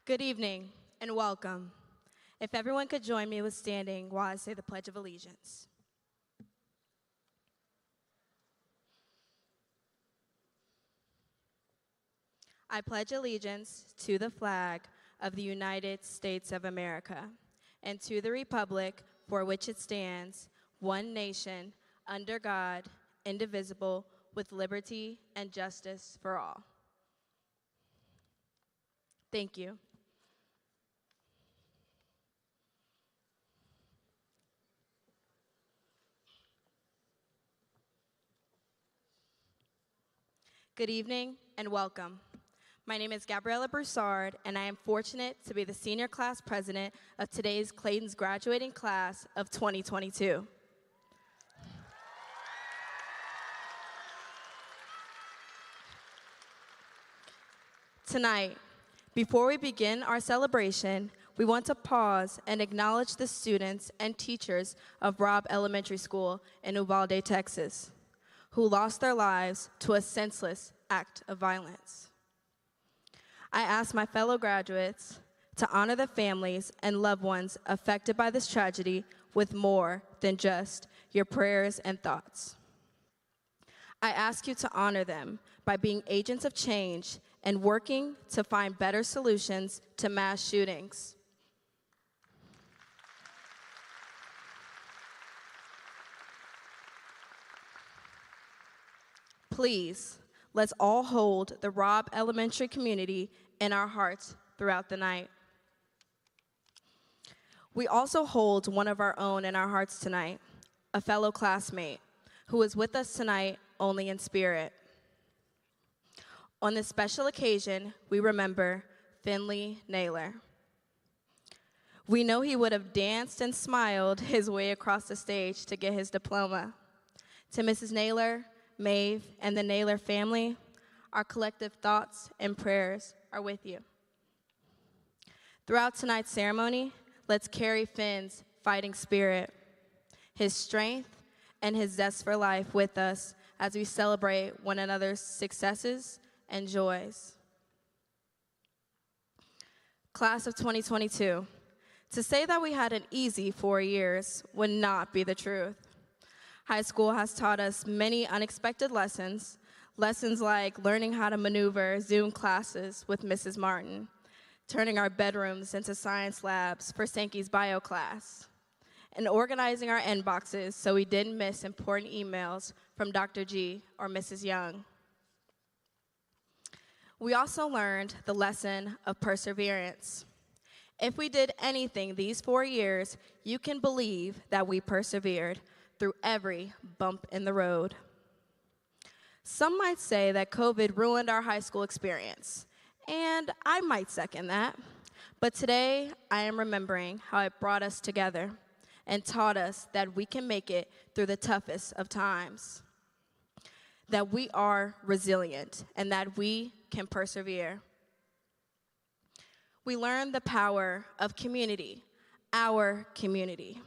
Good evening and welcome. If everyone could join me with standing while I say the Pledge of Allegiance. I pledge allegiance to the flag of the United States of America and to the republic for which it stands, one nation, under God, indivisible, with liberty and justice for all. Thank you. Good evening and welcome. My name is Gabriella Broussard, and I am fortunate to be the senior class president of today's Clayton's graduating class of 2022. Tonight, before we begin our celebration, we want to pause and acknowledge the students and teachers of Robb Elementary School in Uvalde, Texas, who lost their lives to a senseless act of violence. I ask my fellow graduates to honor the families and loved ones affected by this tragedy with more than just your prayers and thoughts. I ask you to honor them by being agents of change and working to find better solutions to mass shootings. Please, let's all hold the Robb Elementary community in our hearts throughout the night. We also hold one of our own in our hearts tonight, a fellow classmate who is with us tonight only in spirit. On this special occasion, we remember Finley Naylor. We know he would have danced and smiled his way across the stage to get his diploma. To Mrs. Naylor, Maeve, and the Naylor family, our collective thoughts and prayers are with you. Throughout tonight's ceremony, let's carry Finn's fighting spirit, his strength, and his zest for life with us as we celebrate one another's successes and joys. Class of 2022, to say that we had an easy 4 years would not be the truth. High school has taught us many unexpected lessons like learning how to maneuver Zoom classes with Mrs. Martin, turning our bedrooms into science labs for Sankey's bio class, and organizing our inboxes so we didn't miss important emails from Dr. G or Mrs. Young. We also learned the lesson of perseverance. If we did anything these 4 years, you can believe that we persevered through every bump in the road. Some might say that COVID ruined our high school experience, and I might second that. But today, I am remembering how it brought us together and taught us that we can make it through the toughest of times, that we are resilient, and that we can persevere. We learned the power of community, our community.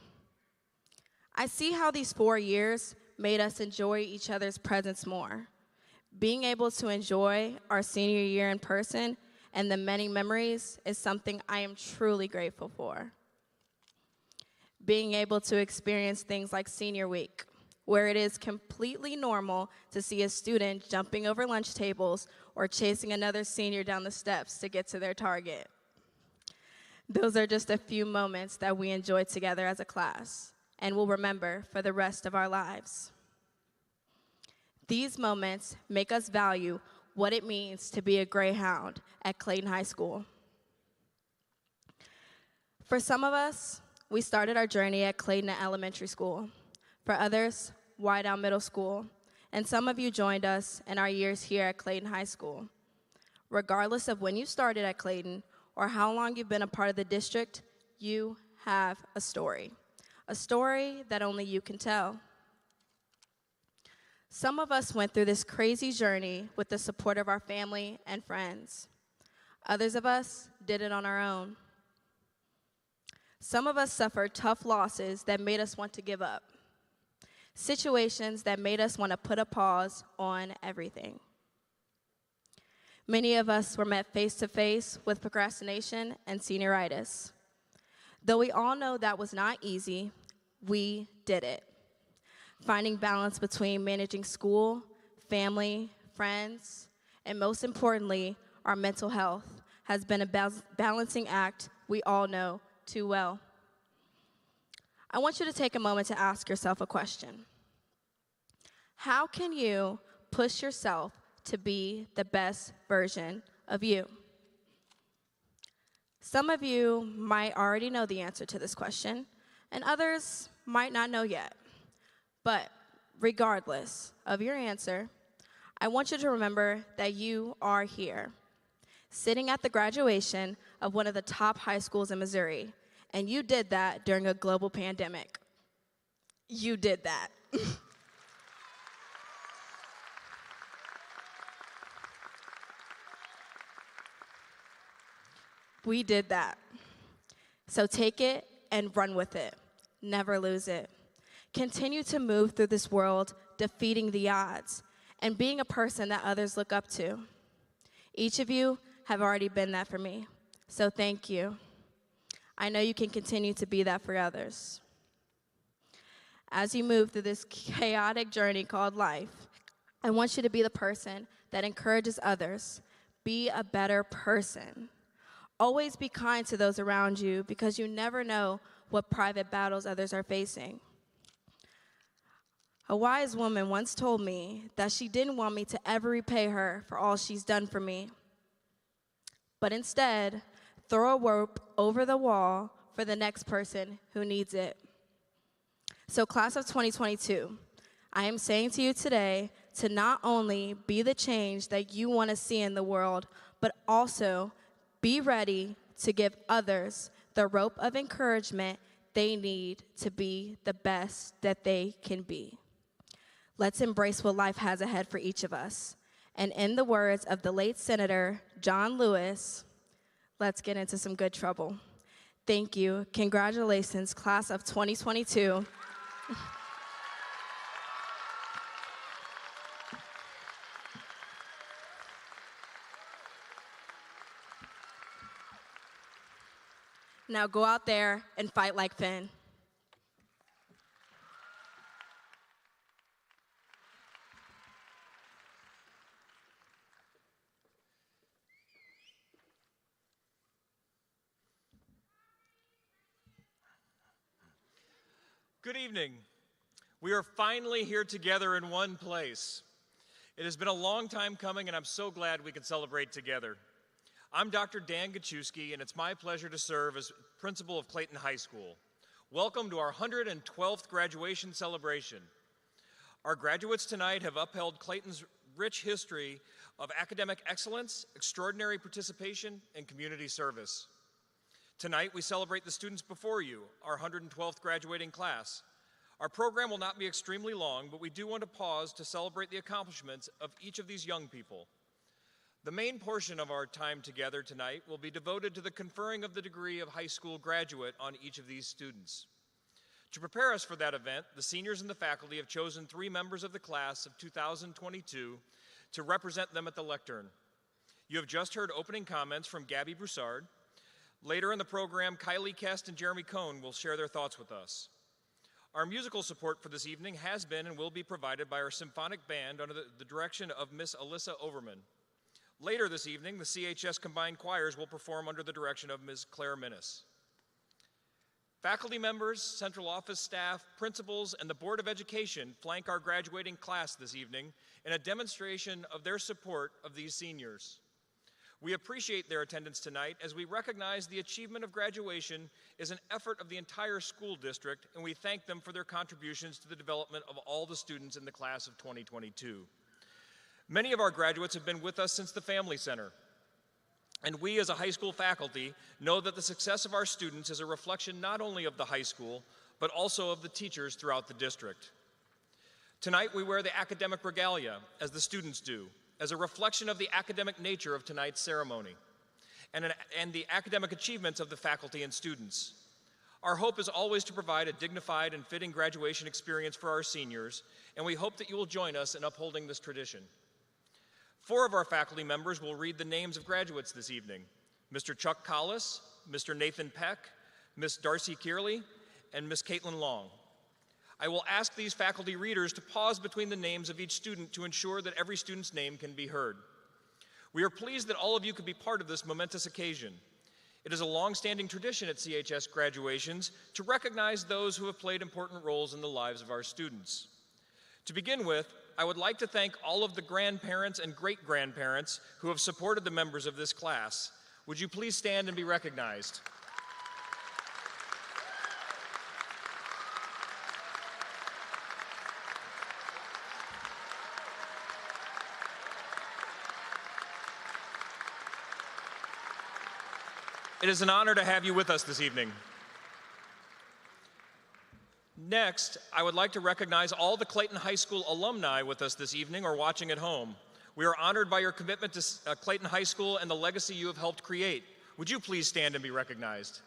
I see how these 4 years made us enjoy each other's presence more. Being able to enjoy our senior year in person and the many memories is something I am truly grateful for. Being able to experience things like senior week, where it is completely normal to see a student jumping over lunch tables or chasing another senior down the steps to get to their target. Those are just a few moments that we enjoyed together as a class and will remember for the rest of our lives. These moments make us value what it means to be a Greyhound at Clayton High School. For some of us, we started our journey at Clayton Elementary School. For others, Whiteout Middle School. And some of you joined us in our years here at Clayton High School. Regardless of when you started at Clayton or how long you've been a part of the district, you have a story that only you can tell. Some of us went through this crazy journey with the support of our family and friends. Others of us did it on our own. Some of us suffered tough losses that made us want to give up. Situations that made us want to put a pause on everything. Many of us were met face to face with procrastination and senioritis. Though we all know that was not easy, we did it. Finding balance between managing school, family, friends, and most importantly, our mental health has been a balancing act we all know too well. I want you to take a moment to ask yourself a question. How can you push yourself to be the best version of you? Some of you might already know the answer to this question, and others might not know yet. But regardless of your answer, I want you to remember that you are here, sitting at the graduation of one of the top high schools in Missouri, and you did that during a global pandemic. You did that. We did that. So take it and run with it. Never lose it. Continue to move through this world, defeating the odds, and being a person that others look up to. Each of you have already been that for me, so thank you. I know you can continue to be that for others. As you move through this chaotic journey called life, I want you to be the person that encourages others. Be a better person. Always be kind to those around you because you never know what private battles others are facing. A wise woman once told me that she didn't want me to ever repay her for all she's done for me, but instead throw a rope over the wall for the next person who needs it. So class of 2022, I am saying to you today to not only be the change that you want to see in the world, but also be ready to give others the rope of encouragement they need to be the best that they can be. Let's embrace what life has ahead for each of us. And in the words of the late Senator John Lewis, let's get into some good trouble. Thank you. Congratulations, class of 2022. Now go out there and fight like Finn. Good evening. We are finally here together in one place. It has been a long time coming, and I'm so glad we can celebrate together. I'm Dr. Dan Gachewski, and it's my pleasure to serve as principal of Clayton High School. Welcome to our 112th graduation celebration. Our graduates tonight have upheld Clayton's rich history of academic excellence, extraordinary participation, and community service. Tonight, we celebrate the students before you, our 112th graduating class. Our program will not be extremely long, but we do want to pause to celebrate the accomplishments of each of these young people. The main portion of our time together tonight will be devoted to the conferring of the degree of high school graduate on each of these students. To prepare us for that event, the seniors and the faculty have chosen 3 members of the class of 2022 to represent them at the lectern. You have just heard opening comments from Gabby Broussard. Later in the program, Kylie Kest and Jeremy Cohn will share their thoughts with us. Our musical support for this evening has been and will be provided by our symphonic band under the direction of Miss Alyssa Overman. Later this evening, the CHS Combined Choirs will perform under the direction of Ms. Claire Minnis. Faculty members, central office staff, principals, and the Board of Education flank our graduating class this evening in a demonstration of their support of these seniors. We appreciate their attendance tonight as we recognize the achievement of graduation is an effort of the entire school district, and we thank them for their contributions to the development of all the students in the class of 2022. Many of our graduates have been with us since the Family Center, and we as a high school faculty know that the success of our students is a reflection not only of the high school, but also of the teachers throughout the district. Tonight we wear the academic regalia, as the students do, as a reflection of the academic nature of tonight's ceremony and the academic achievements of the faculty and students. Our hope is always to provide a dignified and fitting graduation experience for our seniors, and we hope that you will join us in upholding this tradition. 4 of our faculty members will read the names of graduates this evening: Mr. Chuck Collis, Mr. Nathan Peck, Ms. Darcy Kearley, and Ms. Caitlin Long. I will ask these faculty readers to pause between the names of each student to ensure that every student's name can be heard. We are pleased that all of you could be part of this momentous occasion. It is a long-standing tradition at CHS graduations to recognize those who have played important roles in the lives of our students. To begin with, I would like to thank all of the grandparents and great-grandparents who have supported the members of this class. Would you please stand and be recognized? It is an honor to have you with us this evening. Next, I would like to recognize all the Clayton High School alumni with us this evening or watching at home. We are honored by your commitment to Clayton High School and the legacy you have helped create. Would you please stand and be recognized?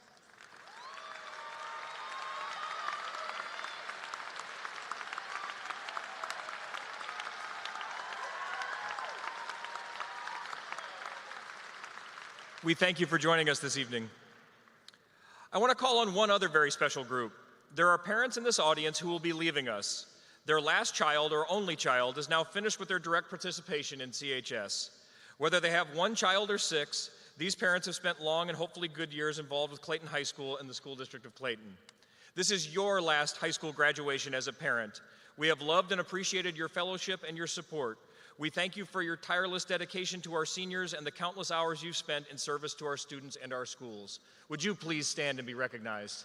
We thank you for joining us this evening. I want to call on one other very special group. There are parents in this audience who will be leaving us. Their last child or only child is now finished with their direct participation in CHS. Whether they have 1 child or 6, these parents have spent long and hopefully good years involved with Clayton High School and the School District of Clayton. This is your last high school graduation as a parent. We have loved and appreciated your fellowship and your support. We thank you for your tireless dedication to our seniors and the countless hours you've spent in service to our students and our schools. Would you please stand and be recognized?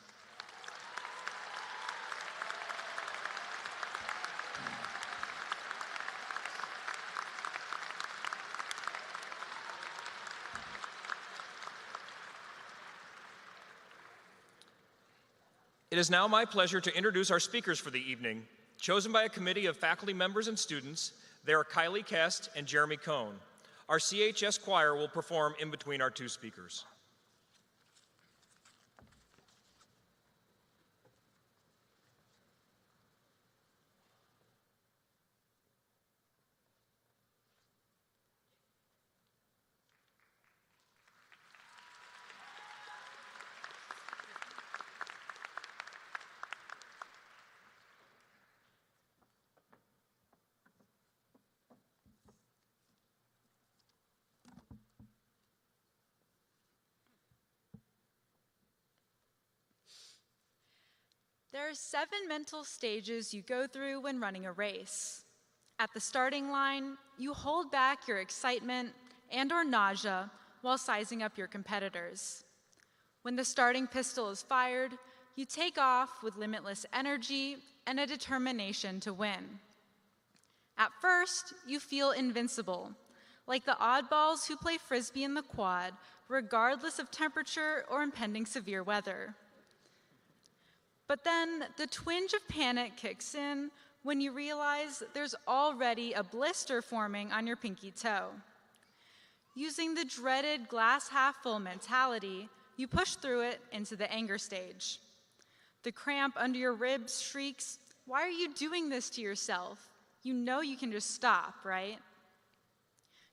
It is now my pleasure to introduce our speakers for the evening. Chosen by a committee of faculty members and students, they are Kylie Kest and Jeremy Cohn. Our CHS choir will perform in between our 2 speakers. There are 7 mental stages you go through when running a race. At the starting line, you hold back your excitement and/or nausea while sizing up your competitors. When the starting pistol is fired, you take off with limitless energy and a determination to win. At first, you feel invincible, like the oddballs who play frisbee in the quad, regardless of temperature or impending severe weather. But then the twinge of panic kicks in when you realize there's already a blister forming on your pinky toe. Using the dreaded glass half full mentality, you push through it into the anger stage. The cramp under your ribs shrieks, "Why are you doing this to yourself? You know you can just stop, right?"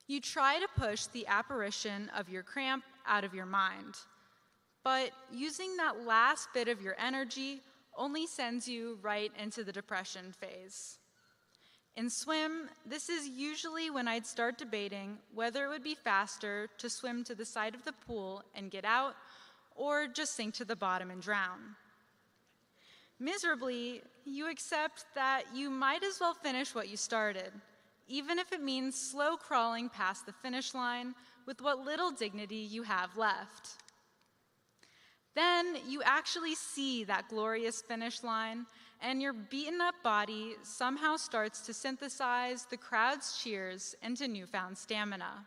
You try to push the apparition of your cramp out of your mind. But using that last bit of your energy only sends you right into the depression phase. In swim, this is usually when I'd start debating whether it would be faster to swim to the side of the pool and get out, or just sink to the bottom and drown. Miserably, you accept that you might as well finish what you started, even if it means slow crawling past the finish line with what little dignity you have left. Then you actually see that glorious finish line, and your beaten-up body somehow starts to synthesize the crowd's cheers into newfound stamina.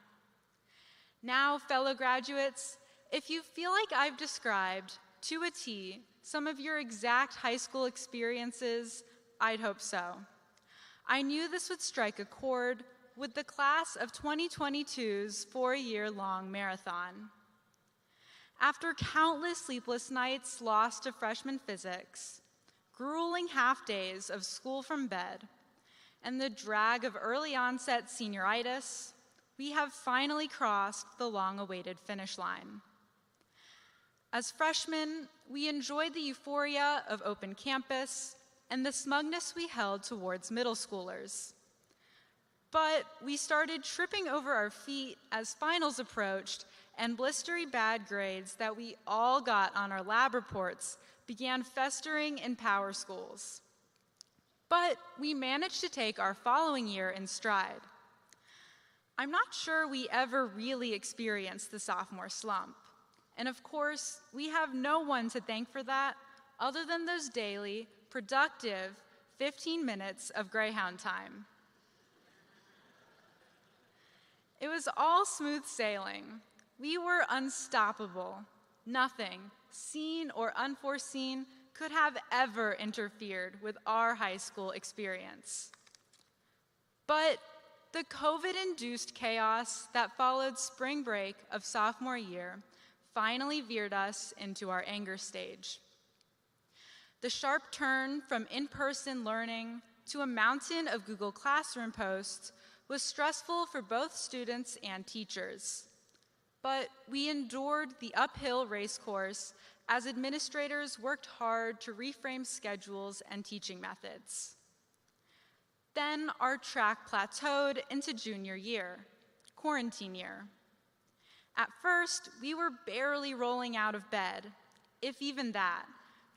Now, fellow graduates, if you feel like I've described, to a T, some of your exact high school experiences, I'd hope so. I knew this would strike a chord with the class of 2022's 4-year-long marathon. After countless sleepless nights lost to freshman physics, grueling half-days of school from bed, and the drag of early onset senioritis, we have finally crossed the long-awaited finish line. As freshmen, we enjoyed the euphoria of open campus and the smugness we held towards middle schoolers. But we started tripping over our feet as finals approached and blistery bad grades that we all got on our lab reports began festering in power schools. But we managed to take our following year in stride. I'm not sure we ever really experienced the sophomore slump. And of course, we have no one to thank for that other than those daily, productive 15 minutes of Greyhound time. It was all smooth sailing. We were unstoppable. Nothing, seen or unforeseen, could have ever interfered with our high school experience. But the COVID-induced chaos that followed spring break of sophomore year finally veered us into our anger stage. The sharp turn from in-person learning to a mountain of Google Classroom posts was stressful for both students and teachers. But we endured the uphill race course as administrators worked hard to reframe schedules and teaching methods. Then our track plateaued into junior year, quarantine year. At first, we were barely rolling out of bed, if even that,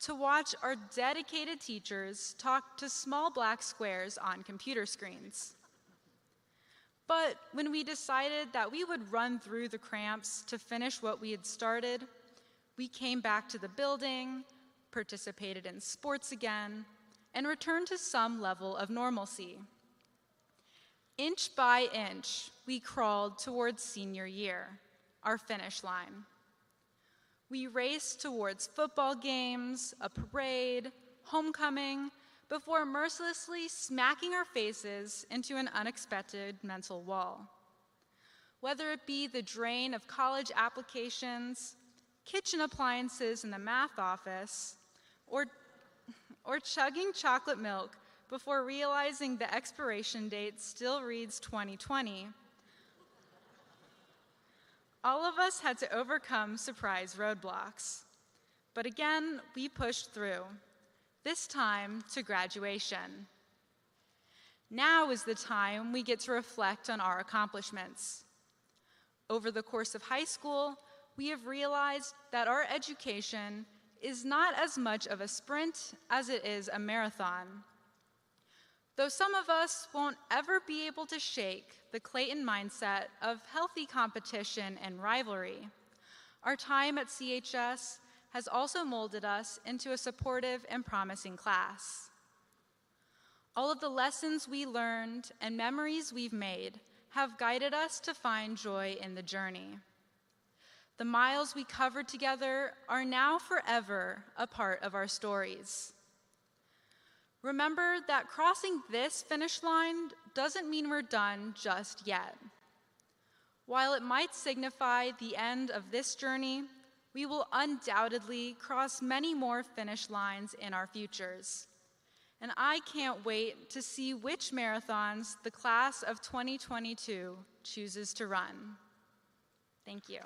to watch our dedicated teachers talk to small black squares on computer screens. But when we decided that we would run through the cramps to finish what we had started, we came back to the building, participated in sports again, and returned to some level of normalcy. Inch by inch, we crawled towards senior year, our finish line. We raced towards football games, a parade, homecoming, before mercilessly smacking our faces into an unexpected mental wall. Whether it be the drain of college applications, kitchen appliances in the math office, or chugging chocolate milk before realizing the expiration date still reads 2020, all of us had to overcome surprise roadblocks. But again, we pushed through, this time to graduation. Now is the time we get to reflect on our accomplishments. Over the course of high school, we have realized that our education is not as much of a sprint as it is a marathon. Though some of us won't ever be able to shake the Clayton mindset of healthy competition and rivalry, our time at CHS has also molded us into a supportive and promising class. All of the lessons we learned and memories we've made have guided us to find joy in the journey. The miles we covered together are now forever a part of our stories. Remember that crossing this finish line doesn't mean we're done just yet. While it might signify the end of this journey, we will undoubtedly cross many more finish lines in our futures. And I can't wait to see which marathons the class of 2022 chooses to run. Thank you.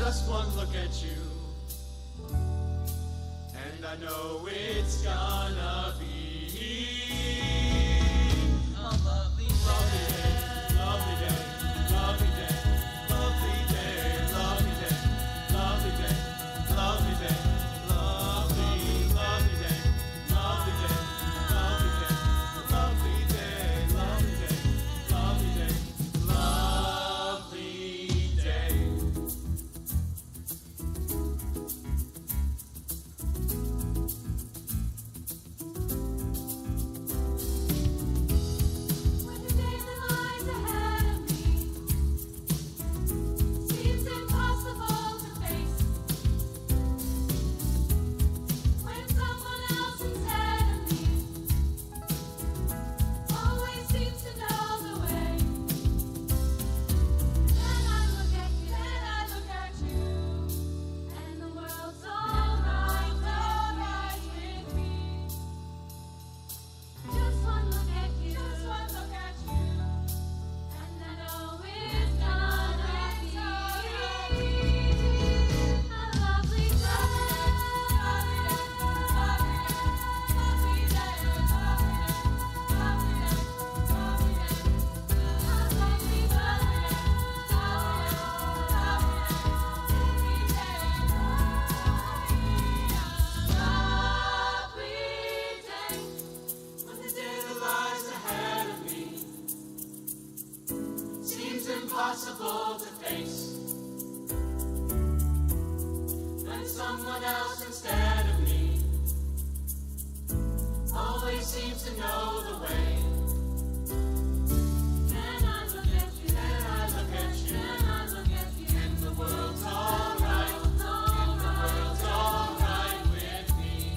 Just one look at you, and I know it's gonna be a lovely day, lovely day, lovely day, lovely day, lovely day, lovely day, lovely day, lovely, lovely day, lovely day, lovely day, lovely day, lovely day, lovely day, lovely day. When the day that lies ahead of me seems impossible to face, when someone else instead of me always seems to know the way, then I look at you, and the world's alright with me. Just one look at you, and I know it's gonna be a lovely day, lovely day, When the day that lies ahead of me seems impossible to face, when someone else instead of me always seems to know the way, then I look at you, and the world's alright, alright with me.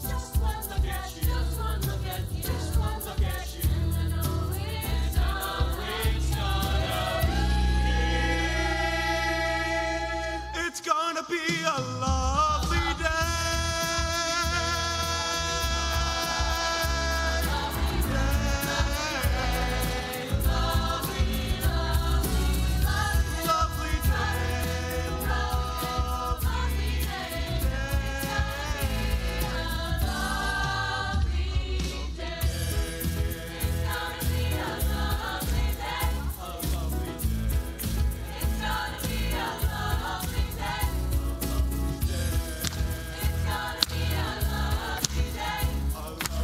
Just one look at you, just one look at you, and I know it's it's gonna be a lovely day. Lovely day,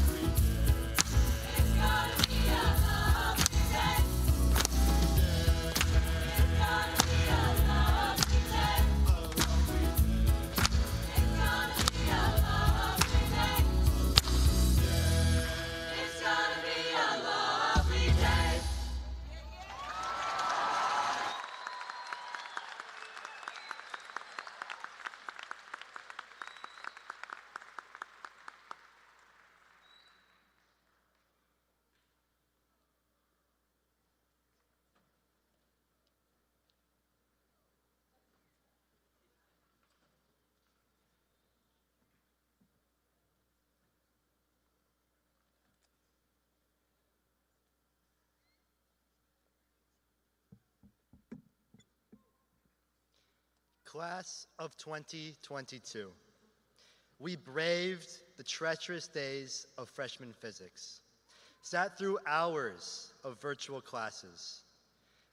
lovely Class of 2022, we braved the treacherous days of freshman physics, sat through hours of virtual classes,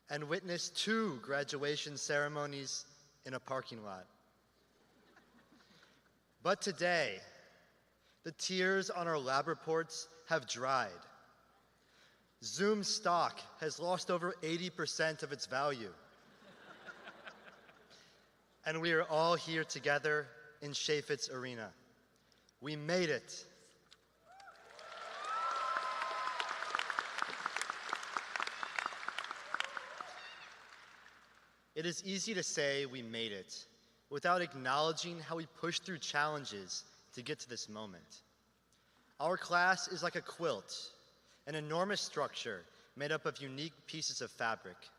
and witnessed 2 graduation ceremonies in a parking lot. But today, the tears on our lab reports have dried. Zoom stock has lost over 80% of its value. And we are all here together in Chaffetz Arena. We made it. It is easy to say we made it without acknowledging how we pushed through challenges to get to this moment. Our class is like a quilt, an enormous structure made up of unique pieces of fabric,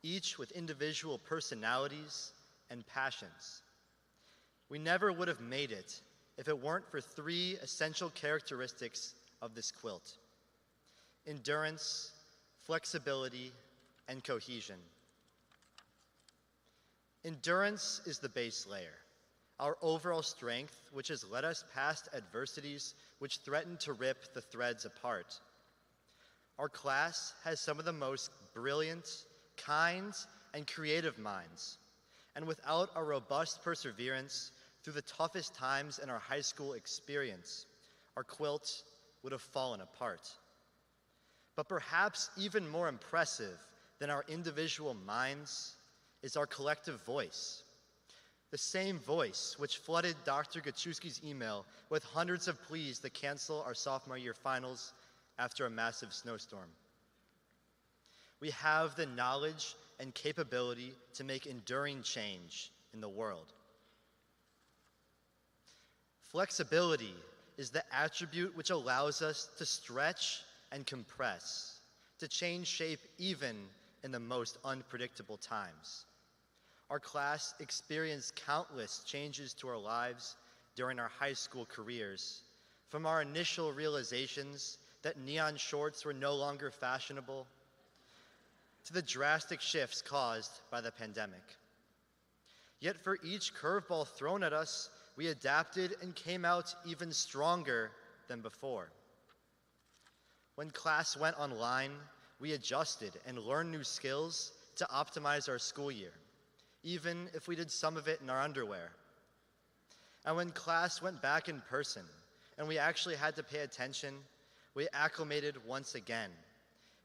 each with individual personalities and passions. We never would have made it if it weren't for 3 essential characteristics of this quilt: endurance, flexibility, and cohesion. Endurance is the base layer, our overall strength, which has led us past adversities which threaten to rip the threads apart. Our class has some of the most brilliant, kind, and creative minds. And without our robust perseverance through the toughest times in our high school experience, our quilt would have fallen apart. But perhaps even more impressive than our individual minds is our collective voice. The same voice which flooded Dr. Gachewski's email with hundreds of pleas to cancel our sophomore year finals after a massive snowstorm. We have the knowledge and capability to make enduring change in the world. Flexibility is the attribute which allows us to stretch and compress, to change shape even in the most unpredictable times. Our class experienced countless changes to our lives during our high school careers, from our initial realizations that neon shorts were no longer fashionable, to the drastic shifts caused by the pandemic. Yet for each curveball thrown at us, we adapted and came out even stronger than before. When class went online, we adjusted and learned new skills to optimize our school year, even if we did some of it in our underwear. And when class went back in person and we actually had to pay attention, we acclimated once again,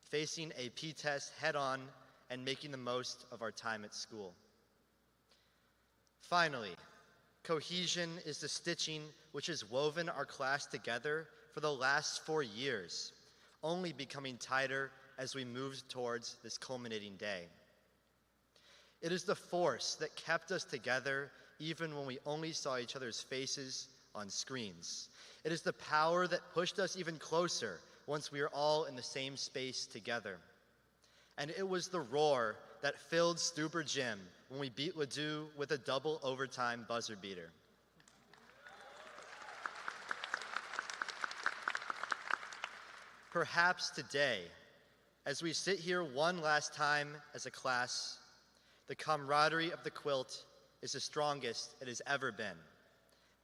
facing a P-test head-on and making the most of our time at school. Finally, cohesion is the stitching which has woven our class together for the last 4 years, only becoming tighter as we moved towards this culminating day. It is the force that kept us together even when we only saw each other's faces on screens. It is the power that pushed us even closer once we were all in the same space together. And it was the roar that filled Stuber Gym when we beat Ladue with a double overtime buzzer beater. Perhaps today, as we sit here one last time as a class, the camaraderie of the quilt is the strongest it has ever been,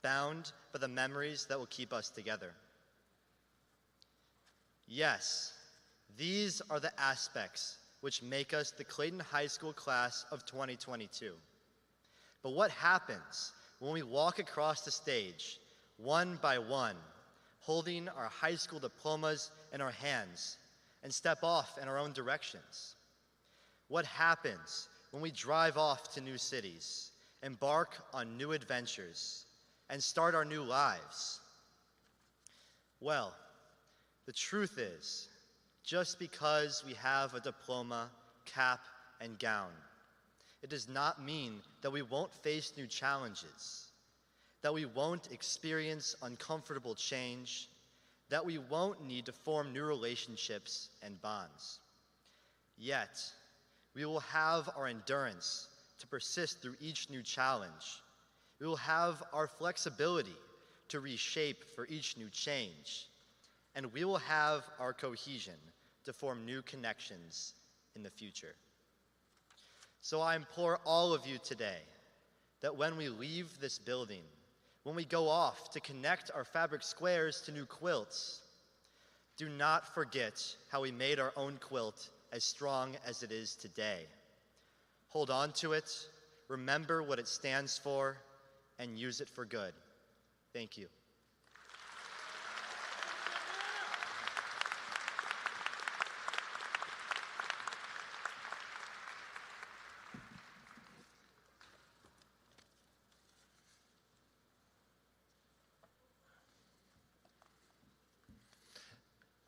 bound by the memories that will keep us together. Yes, these are the aspects which make us the Clayton High School class of 2022. But what happens when we walk across the stage, one by one, holding our high school diplomas in our hands and step off in our own directions? What happens when we drive off to new cities, embark on new adventures, and start our new lives? Well, the truth is, just because we have a diploma, cap, and gown, it does not mean that we won't face new challenges, that we won't experience uncomfortable change, that we won't need to form new relationships and bonds. Yet, we will have our endurance to persist through each new challenge. We will have our flexibility to reshape for each new change. And we will have our cohesion to form new connections in the future. So I implore all of you today that when we leave this building, when we go off to connect our fabric squares to new quilts, do not forget how we made our own quilt as strong as it is today. Hold on to it, remember what it stands for, and use it for good. Thank you.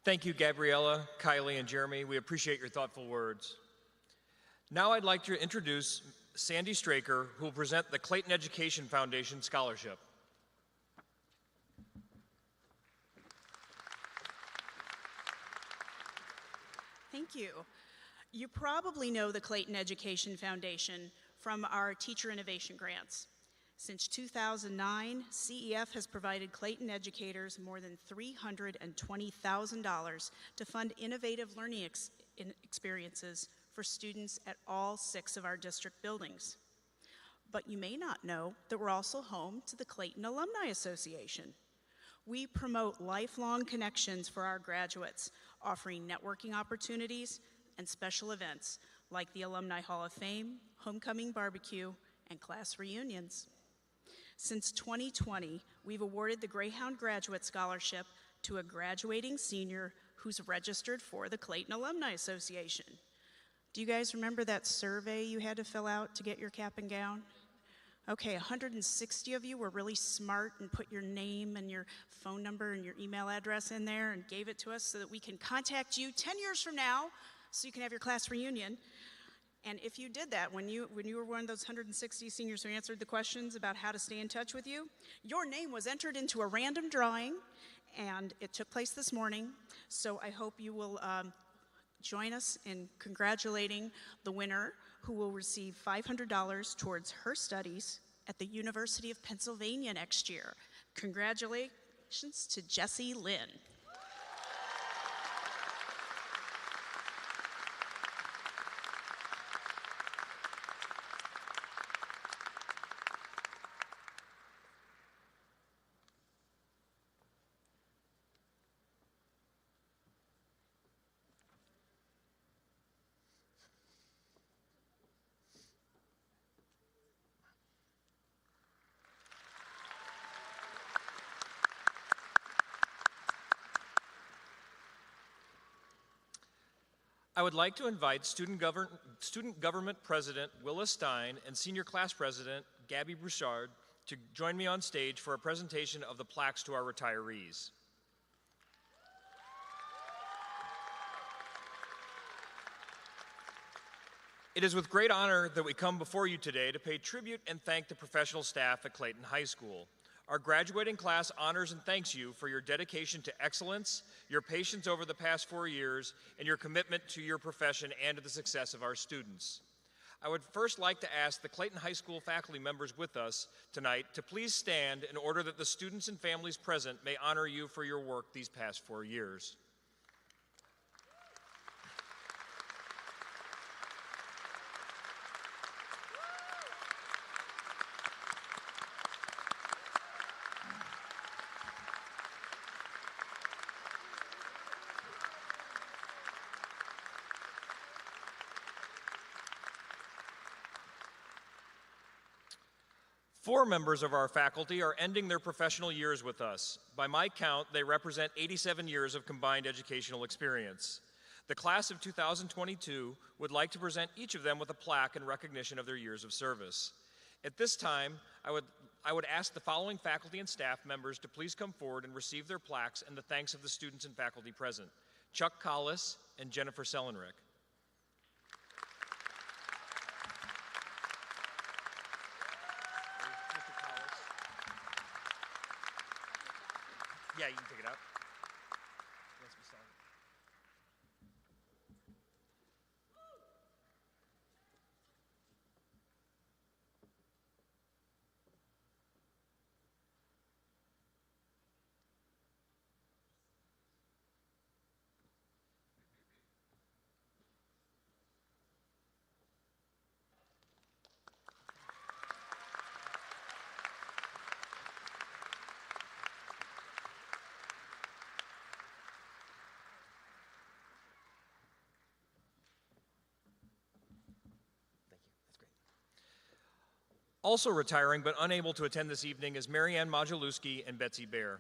Thank you, Gabriella, Kylie, and Jeremy. We appreciate your thoughtful words. Now I'd like to introduce Sandy Straker, who will present the Clayton Education Foundation Scholarship. Thank you. You probably know the Clayton Education Foundation from our Teacher Innovation Grants. Since 2009, CEF has provided Clayton educators more than $320,000 to fund innovative learning experiences for students at all 6 of our district buildings. But you may not know that we're also home to the Clayton Alumni Association. We promote lifelong connections for our graduates, offering networking opportunities and special events like the Alumni Hall of Fame, Homecoming Barbecue, and class reunions. Since 2020, we've awarded the Greyhound Graduate Scholarship to a graduating senior who's registered for the Clayton Alumni Association. Do you guys remember that survey you had to fill out to get your cap and gown? Okay, 160 of you were really smart and put your name and your phone number and your email address in there and gave it to us so that we can contact you 10 years from now so you can have your class reunion. And if you did that, when you were one of those 160 seniors who answered the questions about how to stay in touch with you, your name was entered into a random drawing, and it took place this morning. So I hope you will join us in congratulating the winner, who will receive $500 towards her studies at the University of Pennsylvania next year. Congratulations to Jessie Lynn. I would like to invite Student Government President Willis Stein and Senior Class President Gabby Broussard to join me on stage for a presentation of the plaques to our retirees. It is with great honor that we come before you today to pay tribute and thank the professional staff at Clayton High School. Our graduating class honors and thanks you for your dedication to excellence, your patience over the past 4 years, and your commitment to your profession and to the success of our students. I would first like to ask the Clayton High School faculty members with us tonight to please stand in order that the students and families present may honor you for your work these past 4 years. Four members of our faculty are ending their professional years with us. By my count, they represent 87 years of combined educational experience. The class of 2022 would like to present each of them with a plaque in recognition of their years of service. At this time, I would ask the following faculty and staff members to please come forward and receive their plaques and the thanks of the students and faculty present. Chuck Collis and Jennifer Sellenrick. Yeah, you can take it out. Let's be silent. Also retiring but unable to attend this evening is Marianne Modulewski and Betsy Bear.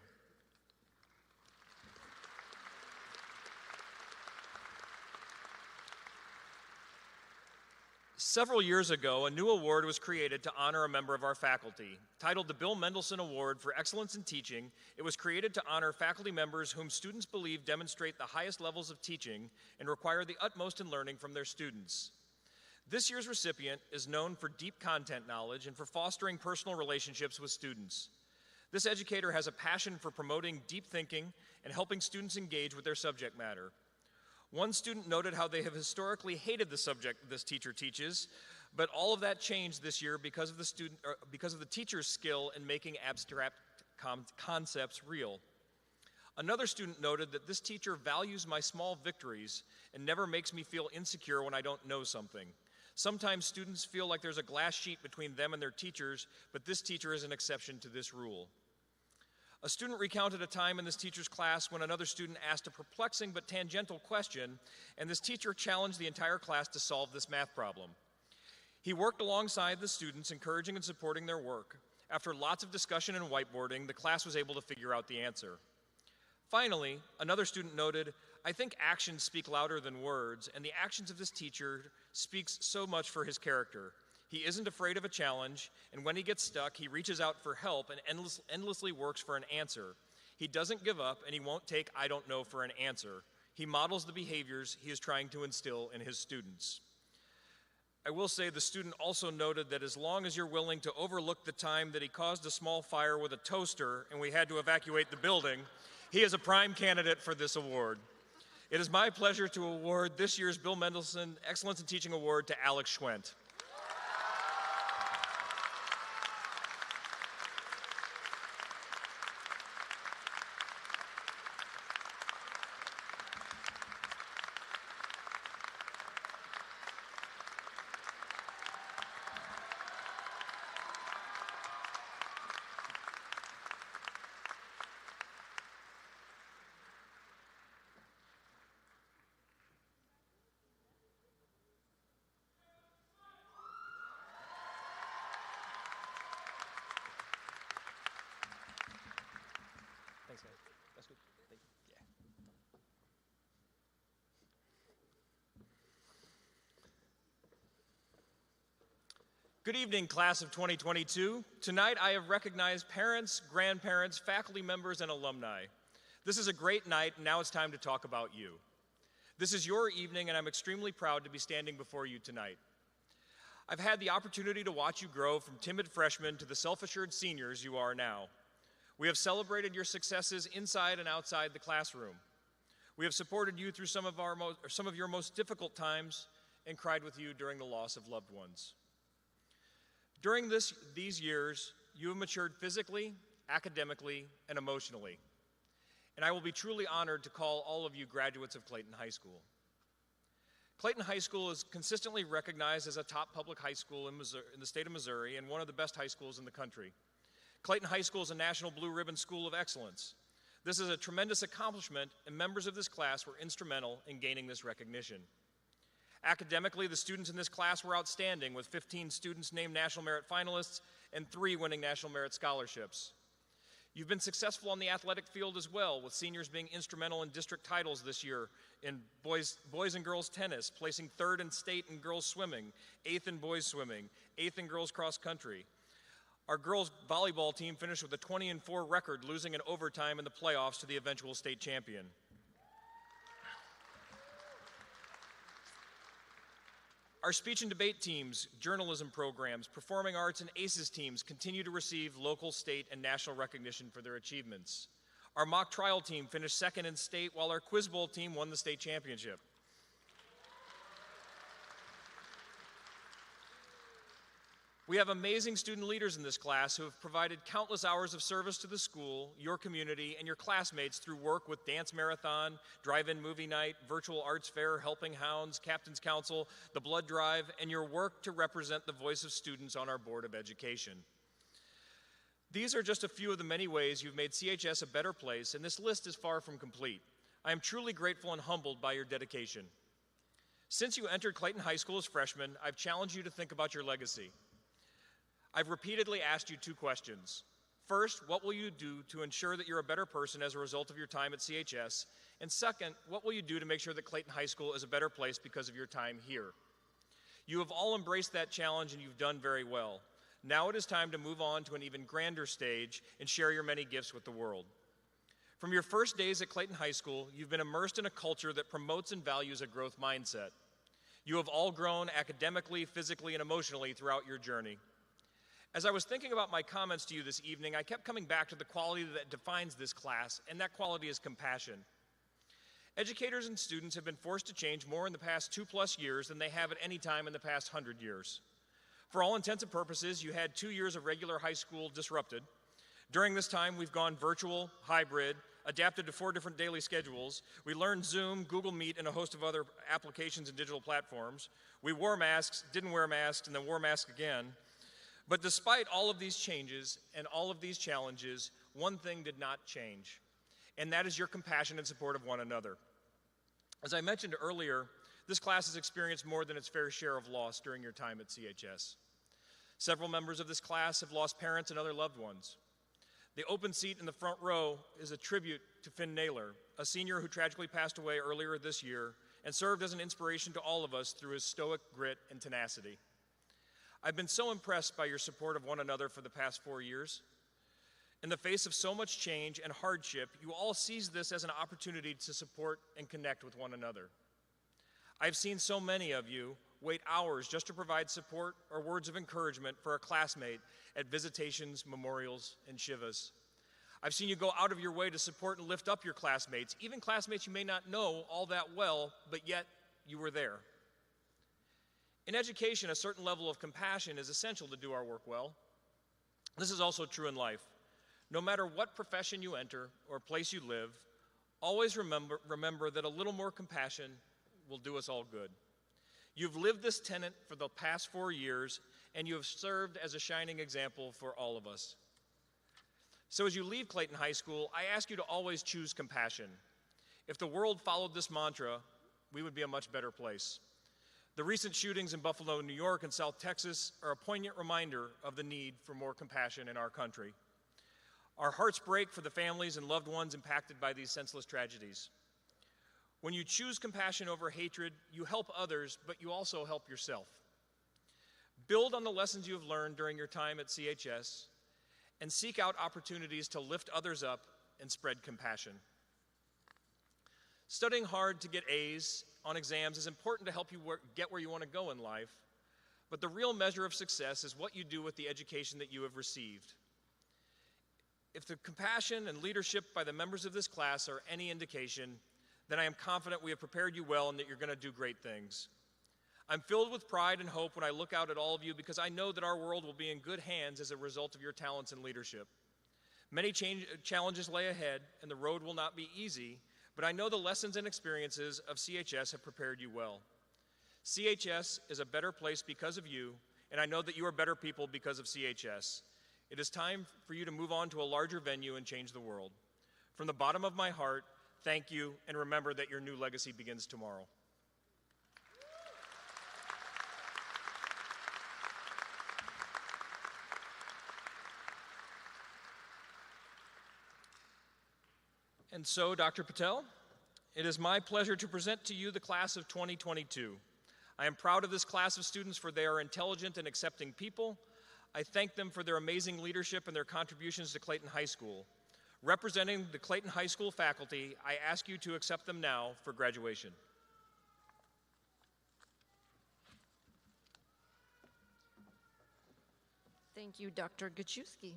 Several years ago, a new award was created to honor a member of our faculty. Titled the Bill Mendelson Award for Excellence in Teaching, it was created to honor faculty members whom students believe demonstrate the highest levels of teaching and require the utmost in learning from their students. This year's recipient is known for deep content knowledge and for fostering personal relationships with students. This educator has a passion for promoting deep thinking and helping students engage with their subject matter. One student noted how they have historically hated the subject this teacher teaches, but all of that changed this year because of the teacher's skill in making abstract concepts real. Another student noted that this teacher values my small victories and never makes me feel insecure when I don't know something. Sometimes students feel like there's a glass sheet between them and their teachers, but this teacher is an exception to this rule. A student recounted a time in this teacher's class when another student asked a perplexing but tangential question, and this teacher challenged the entire class to solve this math problem. He worked alongside the students, encouraging and supporting their work. After lots of discussion and whiteboarding, the class was able to figure out the answer. Finally, another student noted, "I think actions speak louder than words, and the actions of this teacher speaks so much for his character. He isn't afraid of a challenge, and when he gets stuck, he reaches out for help and endlessly works for an answer. He doesn't give up, and he won't take 'I don't know' for an answer. He models the behaviors he is trying to instill in his students." I will say the student also noted that as long as you're willing to overlook the time that he caused a small fire with a toaster and we had to evacuate the building, he is a prime candidate for this award. It is my pleasure to award this year's Bill Mendelson Excellence in Teaching Award to Alex Schwent. Thanks, guys. That's good. Thank you. Yeah. Good evening, class of 2022. Tonight I have recognized parents, grandparents, faculty members, and alumni. This is a great night, and now it's time to talk about you. This is your evening, and I'm extremely proud to be standing before you tonight. I've had the opportunity to watch you grow from timid freshmen to the self-assured seniors you are now. We have celebrated your successes inside and outside the classroom. We have supported you through some of your most difficult times and cried with you during the loss of loved ones. During these years, you have matured physically, academically, and emotionally. And I will be truly honored to call all of you graduates of Clayton High School. Clayton High School is consistently recognized as a top public high school in the state of Missouri and one of the best high schools in the country. Clayton High School is a National Blue Ribbon School of Excellence. This is a tremendous accomplishment, and members of this class were instrumental in gaining this recognition. Academically, the students in this class were outstanding, with 15 students named National Merit Finalists and 3 winning National Merit Scholarships. You've been successful on the athletic field as well, with seniors being instrumental in district titles this year in boys and girls tennis, placing 3rd in state in girls swimming, 8th in boys swimming, 8th in girls cross country. Our girls volleyball team finished with a 20-4 record, losing in overtime in the playoffs to the eventual state champion. Our speech and debate teams, journalism programs, performing arts, and ACES teams continue to receive local, state, and national recognition for their achievements. Our mock trial team finished 2nd in state, while our quiz bowl team won the state championship. We have amazing student leaders in this class who have provided countless hours of service to the school, your community, and your classmates through work with Dance Marathon, Drive-In Movie Night, Virtual Arts Fair, Helping Hounds, Captain's Council, the Blood Drive, and your work to represent the voice of students on our Board of Education. These are just a few of the many ways you've made CHS a better place, and this list is far from complete. I am truly grateful and humbled by your dedication. Since you entered Clayton High School as freshmen, I've challenged you to think about your legacy. I've repeatedly asked you 2 questions. First, what will you do to ensure that you're a better person as a result of your time at CHS? And second, what will you do to make sure that Clayton High School is a better place because of your time here? You have all embraced that challenge, and you've done very well. Now it is time to move on to an even grander stage and share your many gifts with the world. From your first days at Clayton High School, you've been immersed in a culture that promotes and values a growth mindset. You have all grown academically, physically, and emotionally throughout your journey. As I was thinking about my comments to you this evening, I kept coming back to the quality that defines this class, and that quality is compassion. Educators and students have been forced to change more in the past 2+ years than they have at any time in the past 100 years. For all intents and purposes, you had 2 years of regular high school disrupted. During this time, we've gone virtual, hybrid, adapted to 4 different daily schedules. We learned Zoom, Google Meet, and a host of other applications and digital platforms. We wore masks, didn't wear masks, and then wore masks again. But despite all of these changes and all of these challenges, one thing did not change, and that is your compassion and support of one another. As I mentioned earlier, this class has experienced more than its fair share of loss during your time at CHS. Several members of this class have lost parents and other loved ones. The open seat in the front row is a tribute to Finn Naylor, a senior who tragically passed away earlier this year and served as an inspiration to all of us through his stoic grit and tenacity. I've been so impressed by your support of one another for the past 4 years. In the face of so much change and hardship, you all seized this as an opportunity to support and connect with one another. I've seen so many of you wait hours just to provide support or words of encouragement for a classmate at visitations, memorials, and shivas. I've seen you go out of your way to support and lift up your classmates, even classmates you may not know all that well, but yet you were there. In education, a certain level of compassion is essential to do our work well. This is also true in life. No matter what profession you enter or place you live, always remember that a little more compassion will do us all good. You've lived this tenet for the past 4 years, and you have served as a shining example for all of us. So as you leave Clayton High School, I ask you to always choose compassion. If the world followed this mantra, we would be a much better place. The recent shootings in Buffalo, New York, and South Texas are a poignant reminder of the need for more compassion in our country. Our hearts break for the families and loved ones impacted by these senseless tragedies. When you choose compassion over hatred, you help others, but you also help yourself. Build on the lessons you have learned during your time at CHS and seek out opportunities to lift others up and spread compassion. Studying hard to get A's on exams is important to help you get where you want to go in life, but the real measure of success is what you do with the education that you have received. If the compassion and leadership by the members of this class are any indication, then I am confident we have prepared you well and that you're going to do great things. I'm filled with pride and hope when I look out at all of you because I know that our world will be in good hands as a result of your talents and leadership. Many challenges lay ahead and the road will not be easy, but I know the lessons and experiences of CHS have prepared you well. CHS is a better place because of you, and I know that you are better people because of CHS. It is time for you to move on to a larger venue and change the world. From the bottom of my heart, thank you, and remember that your new legacy begins tomorrow. And so, Dr. Patel, it is my pleasure to present to you the class of 2022. I am proud of this class of students for they are intelligent and accepting people. I thank them for their amazing leadership and their contributions to Clayton High School. Representing the Clayton High School faculty, I ask you to accept them now for graduation. Thank you, Dr. Gachewski.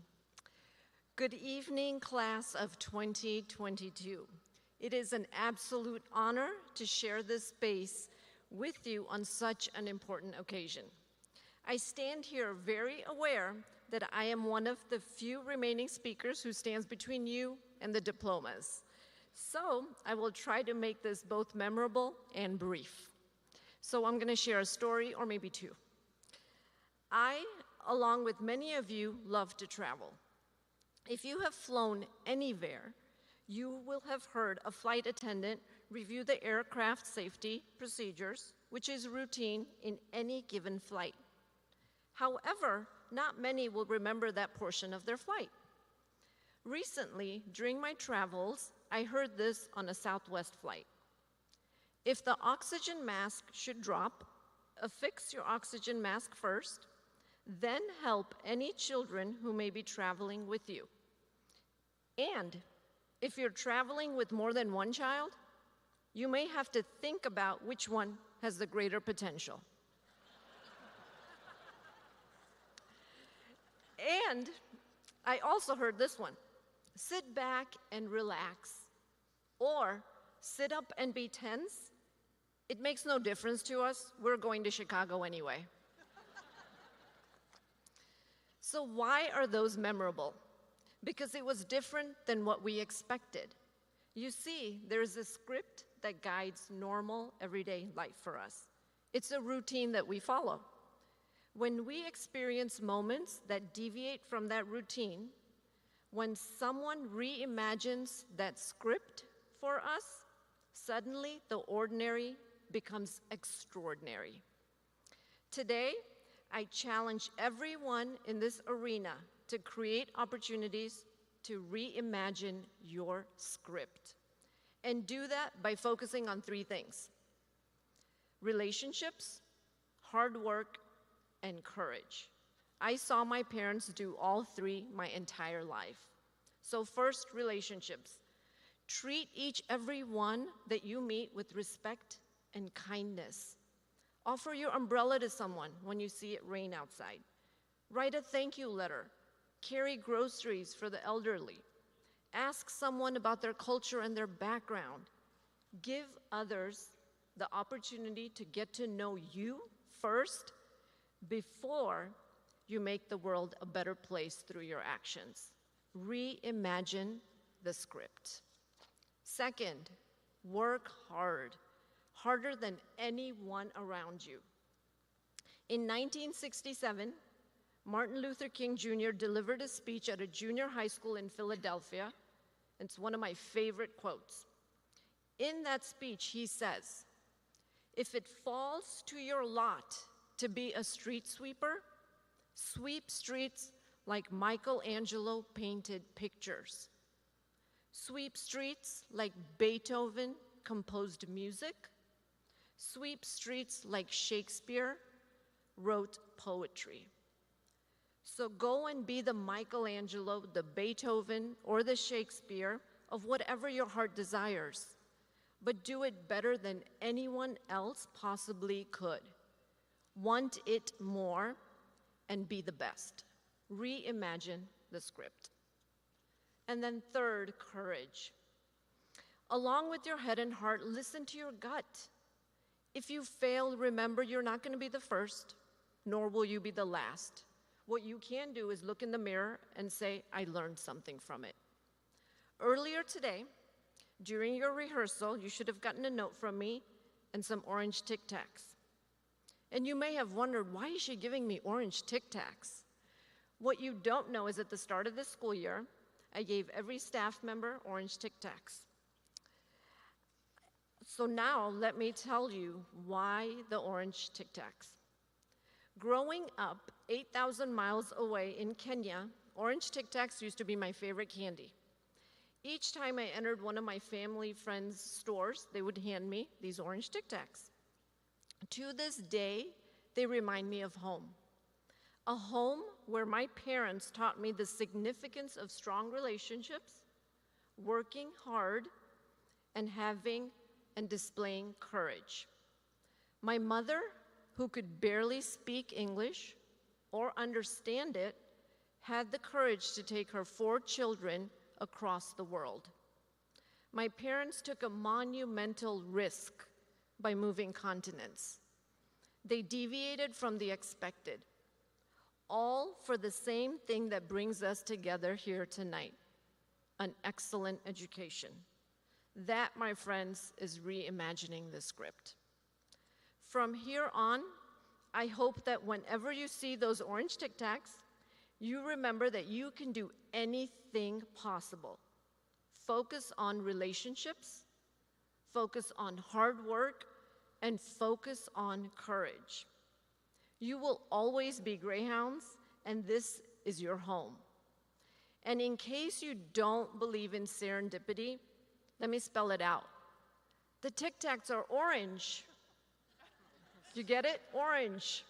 Good evening, class of 2022. It is an absolute honor to share this space with you on such an important occasion. I stand here very aware that I am one of the few remaining speakers who stands between you and the diplomas. So I will try to make this both memorable and brief. So I'm going to share a story or maybe two. I, along with many of you, love to travel. If you have flown anywhere, you will have heard a flight attendant review the aircraft safety procedures, which is routine in any given flight. However, not many will remember that portion of their flight. Recently, during my travels, I heard this on a Southwest flight. If the oxygen mask should drop, affix your oxygen mask first, then help any children who may be traveling with you. And if you're traveling with more than one child, you may have to think about which one has the greater potential. And I also heard this one: sit back and relax, or sit up and be tense. It makes no difference to us. We're going to Chicago anyway. So why are those memorable? because it was different than what we expected. You see, there's a script that guides normal, everyday life for us. It's a routine that we follow. When we experience moments that deviate from that routine, when someone reimagines that script for us, suddenly the ordinary becomes extraordinary. Today, I challenge everyone in this arena to create opportunities to reimagine your script. And do that by focusing on three things: relationships, hard work, and courage. I saw my parents do all three my entire life. So first, relationships. Treat every one that you meet with respect and kindness. Offer your umbrella to someone when you see it rain outside. Write a thank you letter. Carry groceries for the elderly. Ask someone about their culture and their background. Give others the opportunity to get to know you first before you make the world a better place through your actions. Reimagine the script. Second, work hard, harder than anyone around you. In 1967, Martin Luther King Jr. delivered a speech at a junior high school in Philadelphia. It's one of my favorite quotes. In that speech, he says, "If it falls to your lot to be a street sweeper, sweep streets like Michelangelo painted pictures. Sweep streets like Beethoven composed music. Sweep streets like Shakespeare wrote poetry." So go and be the Michelangelo, the Beethoven, or the Shakespeare of whatever your heart desires, but do it better than anyone else possibly could. Want it more and be the best. Reimagine the script. And then third, courage. Along with your head and heart, listen to your gut. If you fail, remember you're not going to be the first, nor will you be the last. What you can do is look in the mirror and say, I learned something from it. Earlier today, during your rehearsal, you should have gotten a note from me and some orange Tic Tacs. And you may have wondered, why is she giving me orange Tic Tacs? What you don't know is at the start of this school year, I gave every staff member orange Tic Tacs. So now let me tell you why the orange Tic Tacs. Growing up 8,000 miles away in Kenya, orange Tic Tacs used to be my favorite candy. Each time I entered one of my family friends' stores, they would hand me these orange Tic Tacs. To this day, they remind me of home. A home where my parents taught me the significance of strong relationships, working hard, and having and displaying courage. My mother, who could barely speak English or understand it, had the courage to take her 4 children across the world. My parents took a monumental risk by moving continents. They deviated from the expected, all for the same thing that brings us together here tonight, an excellent education. That, my friends, is reimagining the script. From here on, I hope that whenever you see those orange Tic Tacs, you remember that you can do anything possible. Focus on relationships, focus on hard work, and focus on courage. You will always be Greyhounds, and this is your home. And in case you don't believe in serendipity, let me spell it out. The Tic Tacs are orange. You get it? Orange.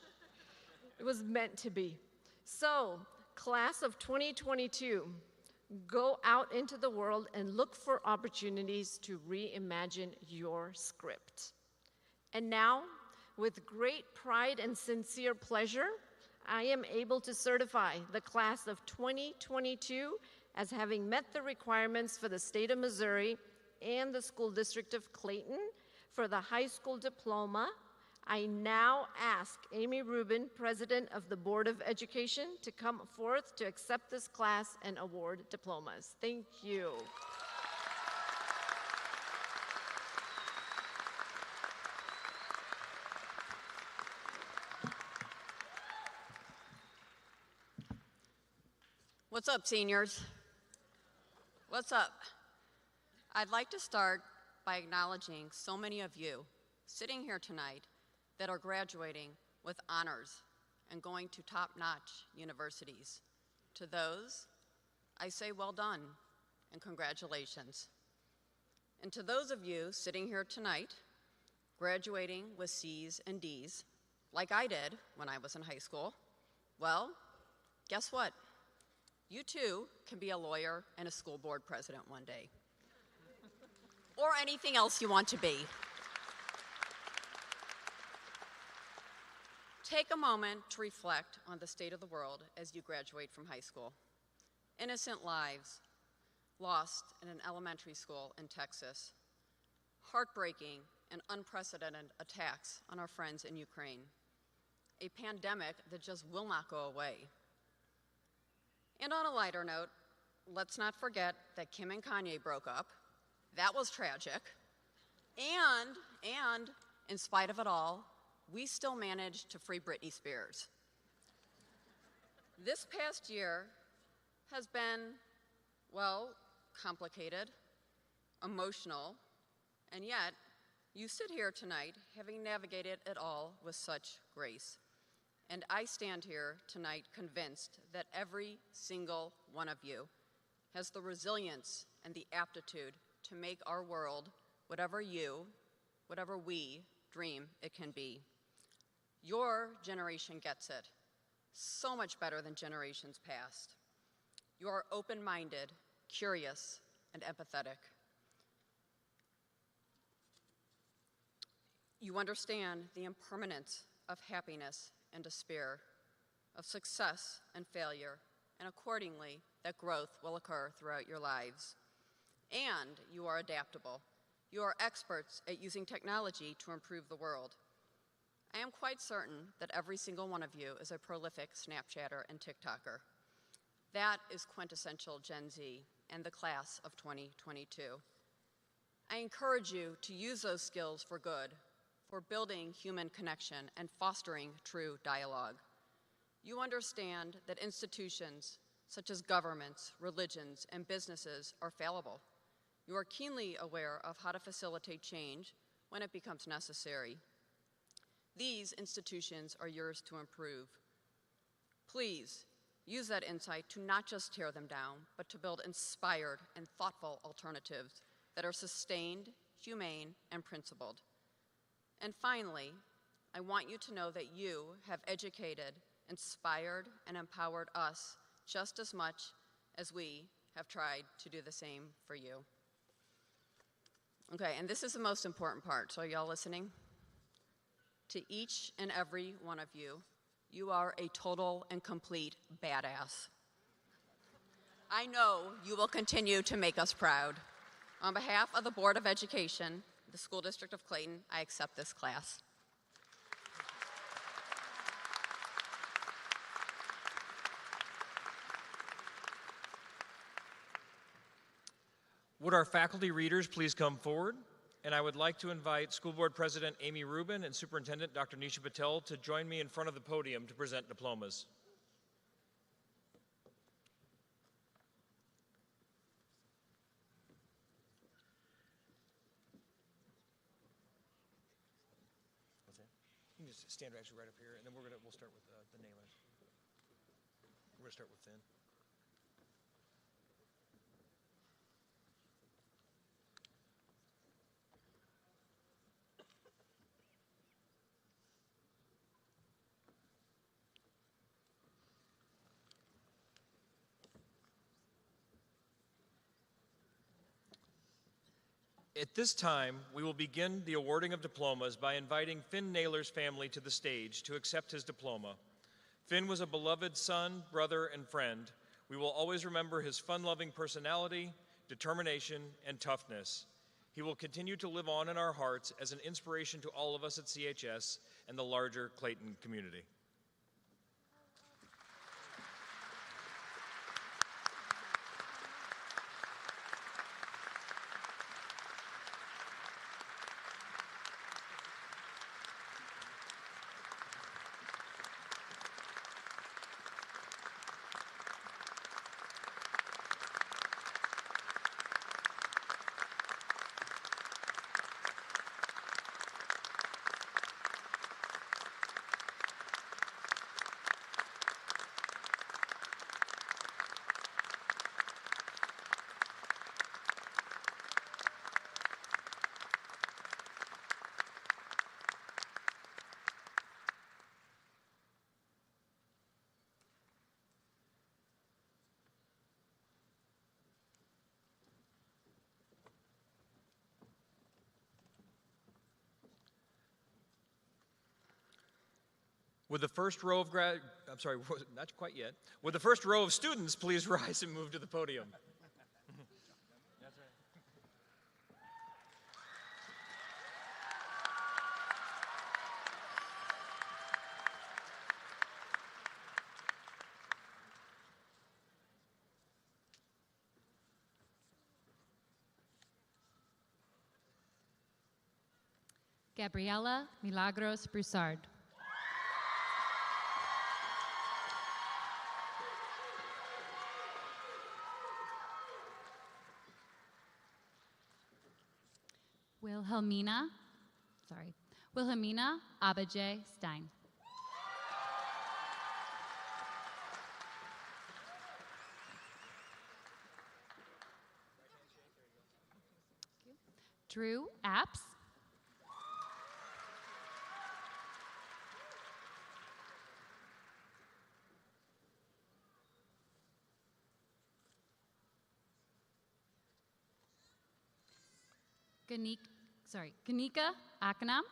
It was meant to be. So, class of 2022, go out into the world and look for opportunities to reimagine your script. And now, with great pride and sincere pleasure, I am able to certify the class of 2022 as having met the requirements for the state of Missouri and the school district of Clayton for the high school diploma. I now ask Amy Rubin, President of the Board of Education, to come forth to accept this class and award diplomas. Thank you. What's up, seniors? What's up? I'd like to start by acknowledging so many of you sitting here tonight that are graduating with honors and going to top-notch universities. To those, I say well done and congratulations. And to those of you sitting here tonight, graduating with C's and D's, like I did when I was in high school, well, guess what? You too can be a lawyer and a school board president one day. Or anything else you want to be. Take a moment to reflect on the state of the world as you graduate from high school. Innocent lives lost in an elementary school in Texas. Heartbreaking and unprecedented attacks on our friends in Ukraine. A pandemic that just will not go away. And on a lighter note, let's not forget that Kim and Kanye broke up. That was tragic. And in spite of it all, we still managed to free Britney Spears. This past year has been, well, complicated, emotional, and yet you sit here tonight having navigated it all with such grace. And I stand here tonight convinced that every single one of you has the resilience and the aptitude to make our world whatever we dream it can be. Your generation gets it so much better than generations past. You are open-minded, curious, and empathetic. You understand the impermanence of happiness and despair, of success and failure, and accordingly, that growth will occur throughout your lives. And you are adaptable. You are experts at using technology to improve the world. I am quite certain that every single one of you is a prolific Snapchatter and TikToker. That is quintessential Gen Z and the class of 2022. I encourage you to use those skills for good, for building human connection and fostering true dialogue. You understand that institutions such as governments, religions, and businesses are fallible. You are keenly aware of how to facilitate change when it becomes necessary. These institutions are yours to improve. Please use that insight to not just tear them down, but to build inspired and thoughtful alternatives that are sustained, humane, and principled. And finally, I want you to know that you have educated, inspired, and empowered us just as much as we have tried to do the same for you. Okay, and this is the most important part, so are y'all listening? To each and every one of you, you are a total and complete badass. I know you will continue to make us proud. On behalf of the Board of Education, the School District of Clayton, I accept this class. Would our faculty readers please come forward? And I would like to invite School Board President Amy Rubin and Superintendent Dr. Nisha Patel to join me in front of the podium to present diplomas. You can just stand actually right up here, and then we'll start with the names. We're gonna start with Finn. At this time, we will begin the awarding of diplomas by inviting Finn Naylor's family to the stage to accept his diploma. Finn was a beloved son, brother, and friend. We will always remember his fun-loving personality, determination, and toughness. He will continue to live on in our hearts as an inspiration to all of us at CHS and the larger Clayton community. Would the first row of not quite yet. Would the first row of students please rise and move to the podium? That's right. Gabriela Milagros Broussard. Wilhelmina Abajay Stein. Drew Apps. Ganika Akanam.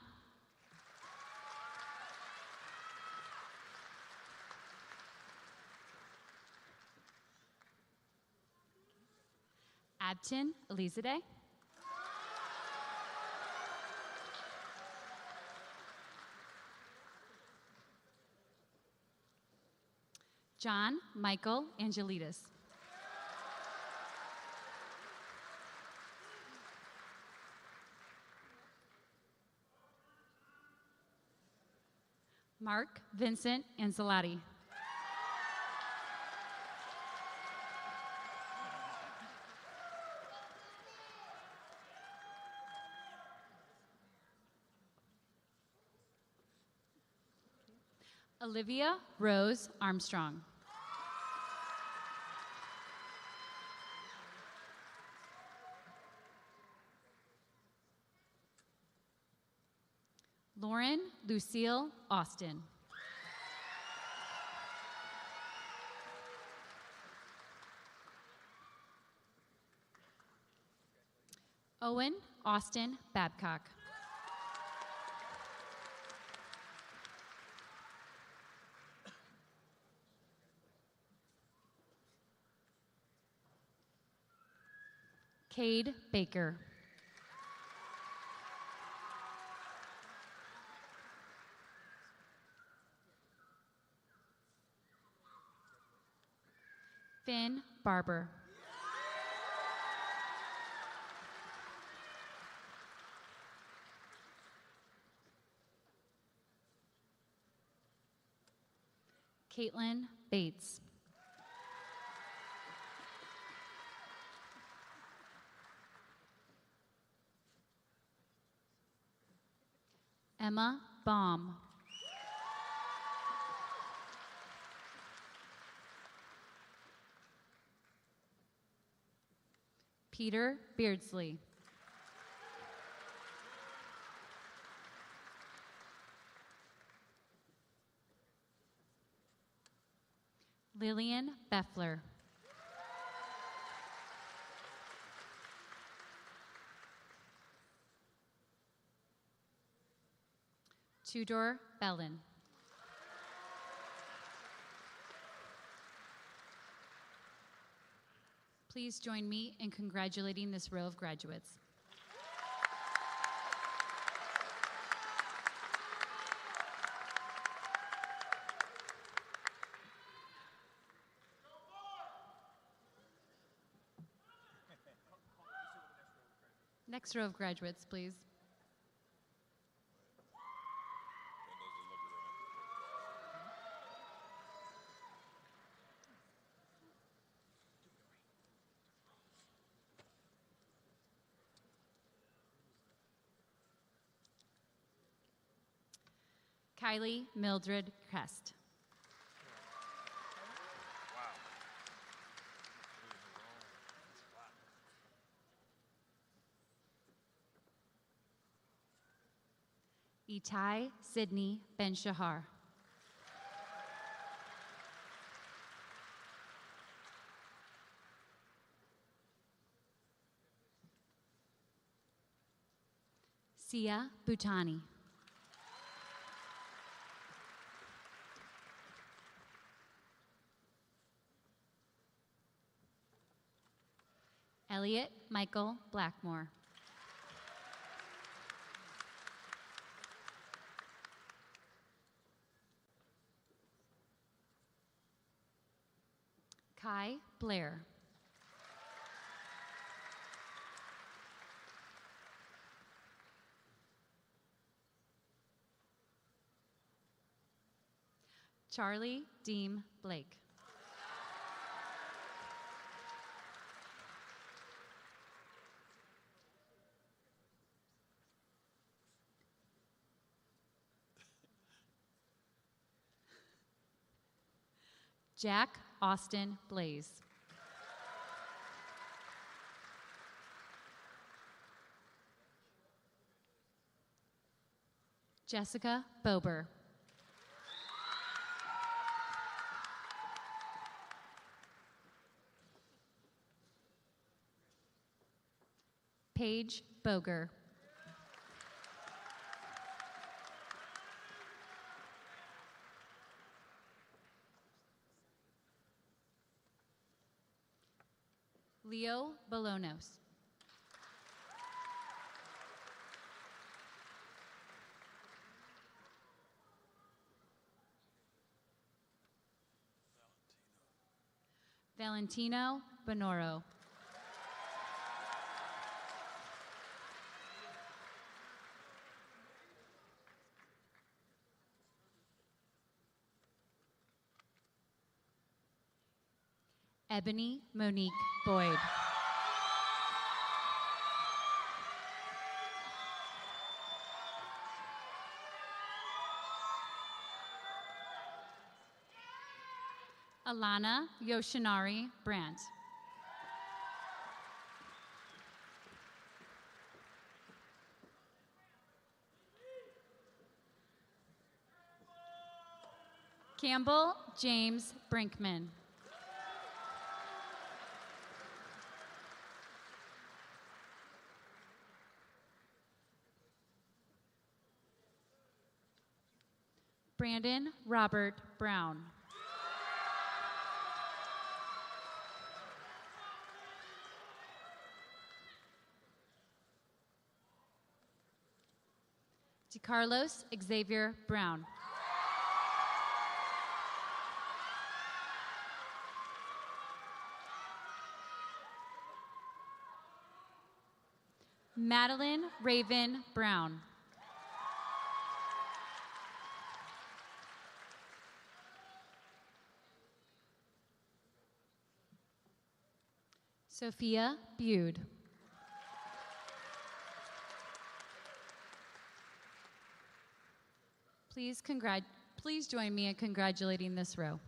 Abtin Elizade. John Michael Angelides. Mark Vincent Anzalati. Olivia Rose Armstrong. Lauren Lucille Austin. Owen Austin Babcock. Cade Baker. Finn Barber. Caitlin Bates. Emma Baum. Peter Beardsley. Lillian Beffler. Tudor Bellin. Please join me in congratulating this row of graduates. Next row of graduates, please. Kylie Mildred Crest. Itai Sydney Ben Shahar. Sia Bhutani. Elliot Michael Blackmore. Kai Blair. Charlie Deem Blake. Jack Austin Blaze. Jessica Bober. Paige Boger. Leo Bolonos. Valentino Bonoro. Ebony Monique Boyd. Alana Yoshinari Brandt. Campbell James Brinkman. Brandon Robert Brown. DeCarlos Xavier Brown. Madeline Raven Brown. Sophia Bude. Please join me in congratulating this row.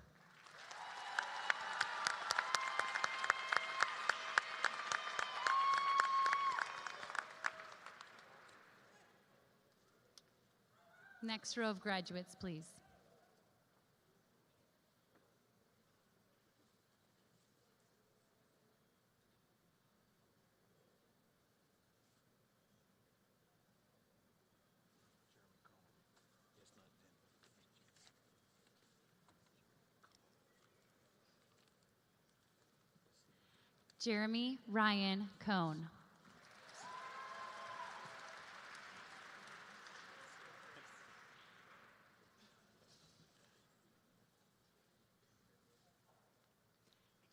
Next row of graduates, please. Jeremy Ryan Cohn.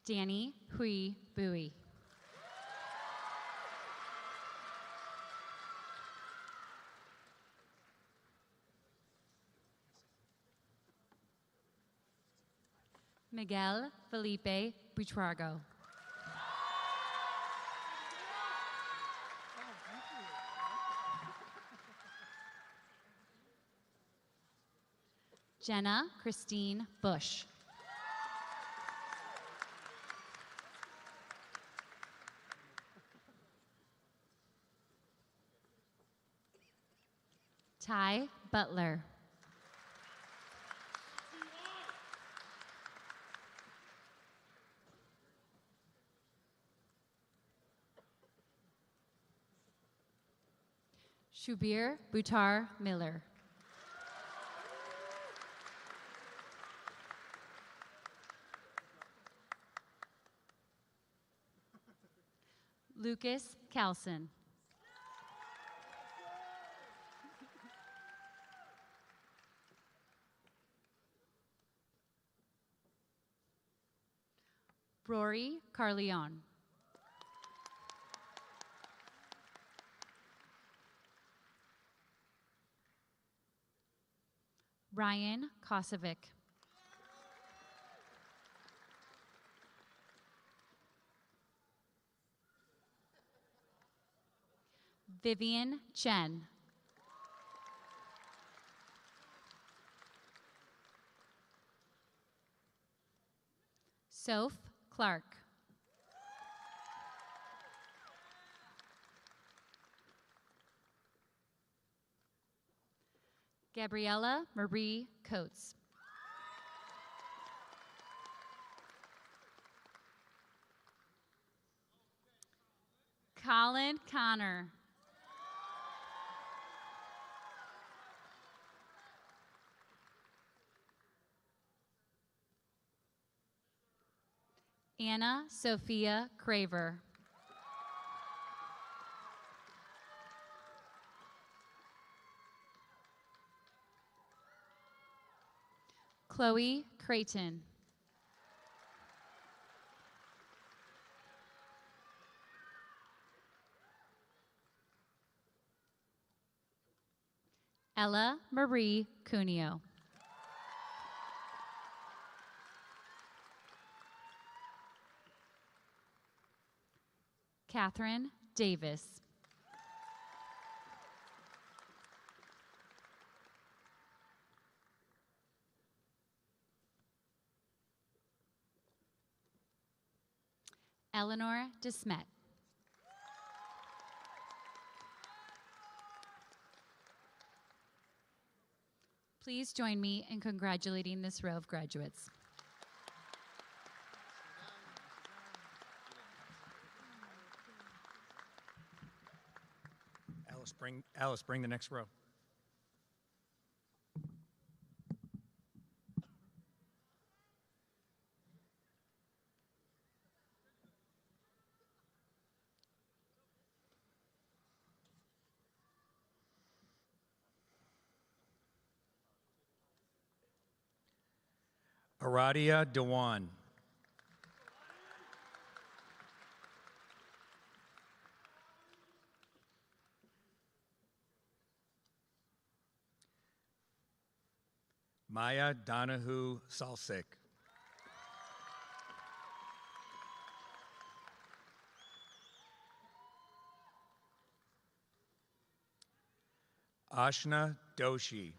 Danny Hui Bowie. Miguel Felipe Buitrago. Jenna Christine Bush. Ty Butler. Shubir Buttar Miller. Lucas Calson. Rory Carleon. Ryan Kosovic. Vivian Chen. Soph Clark. Gabriella Marie Coates. Colin Connor. Anna Sophia Craver. Chloe Creighton. Ella Marie Cuneo. Catherine Davis. Eleanor DeSmet. Please join me in congratulating this row of graduates. Alice, bring the next row. Aradia Dewan. Maya Donahue Salsick. Ashna Doshi.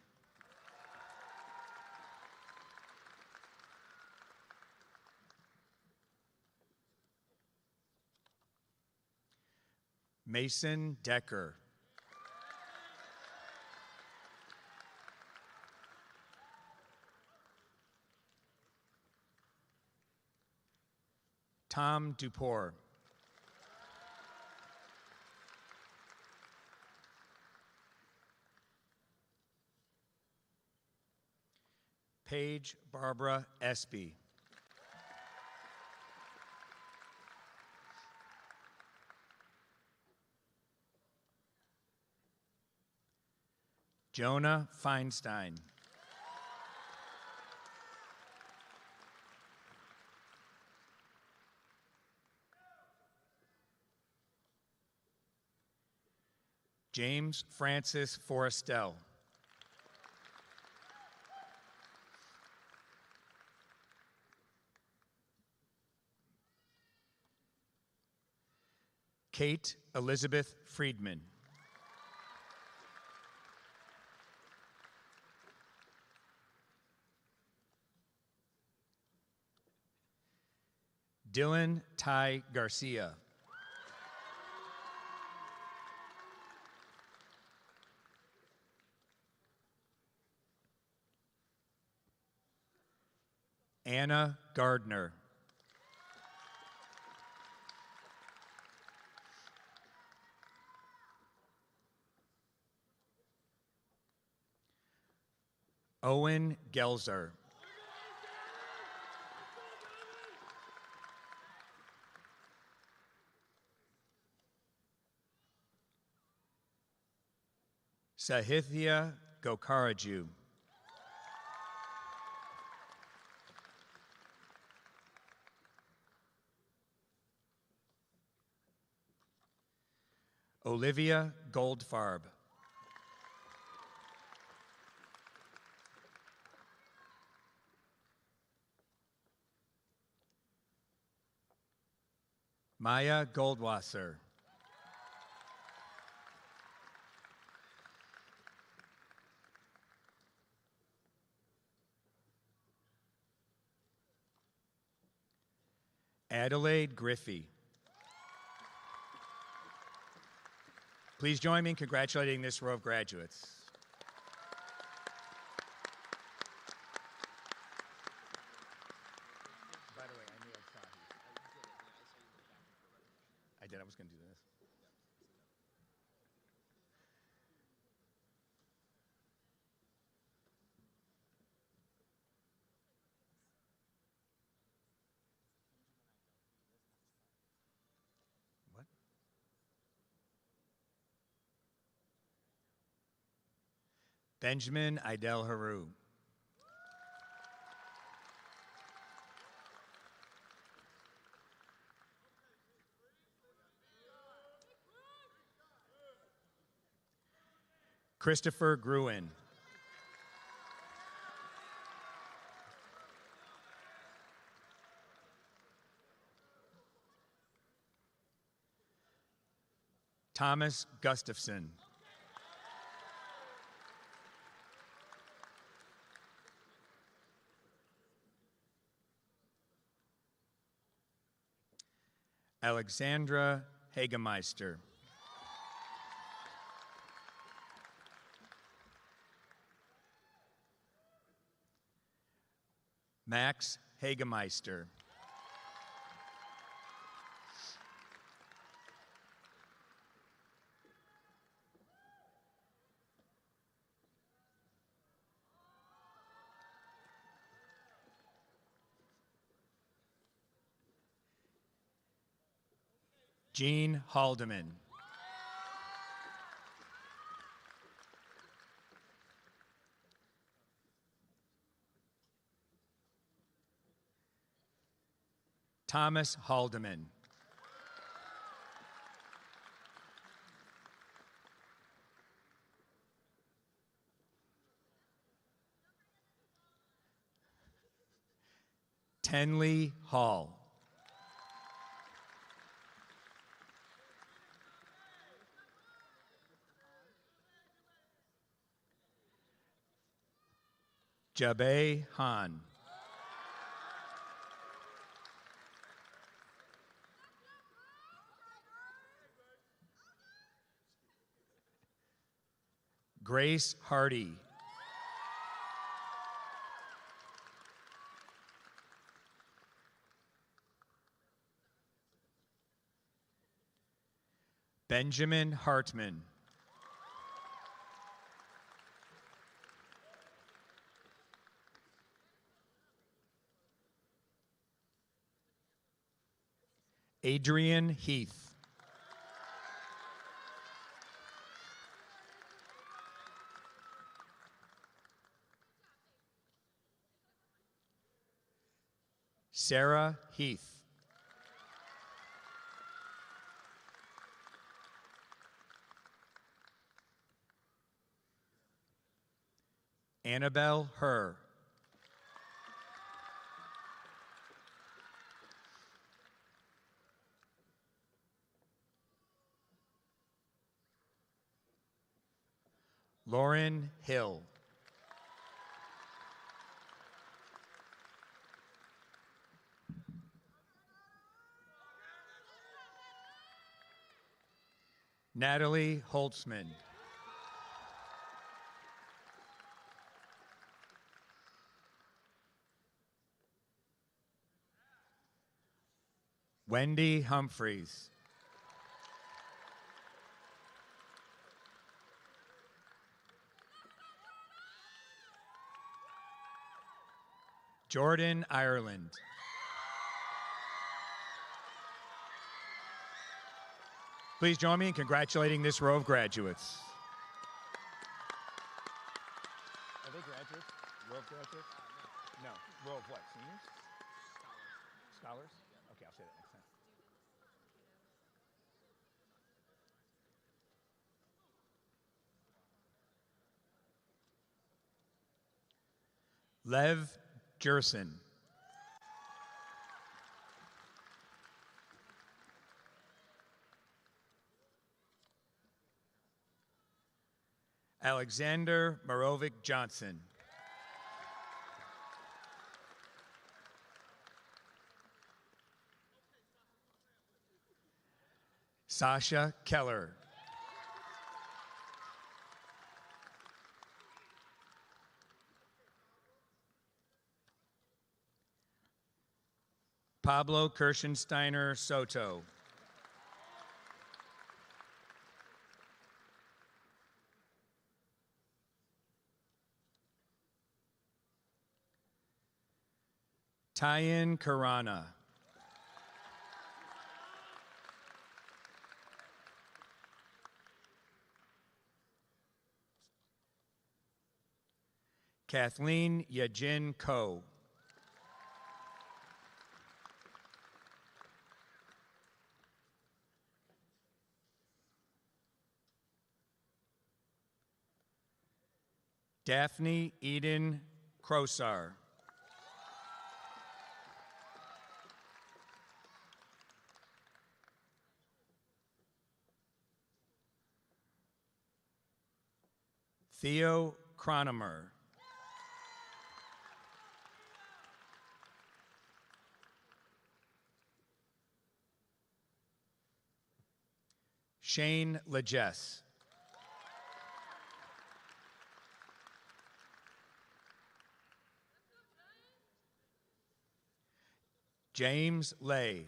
Mason Decker. Tom Duport. Paige Barbara Espy. Jonah Feinstein. James Francis Forrestel. Kate Elizabeth Friedman. Dylan Ty Garcia. Anna Gardner. Owen Gelzer. Sahithya Gokaraju. Olivia Goldfarb. Maya Goldwasser. Adelaide Griffey. Please join me in congratulating this row of graduates. By the way, I knew I saw you. I did. I was going to do this. What? Benjamin Idel Haru. Christopher Gruen. Thomas Gustafson. Alexandra Hagemeister. Max Hagemeister. Jean Haldeman. Thomas Haldeman. Tenley Hall. Jabe Han. Grace Hardy. Benjamin Hartman. Adrian Heath. Sarah Heath. Annabelle Herr. Lauren Hill. Natalie Holtzman. Wendy Humphreys. Jordan Ireland. Please join me in congratulating this row of graduates. Are they graduates? Row of graduates? No. Row of what? Seniors? Scholars? Okay, I'll say that next time. Lev Jerson. Alexander Morovic Johnson. Sasha Keller. Pablo Kirschensteiner Soto. Tyan Karana. Kathleen Yajin Ko. Daphne Eden Crosar. Theo Cronemer. Shane Legess. James Lay.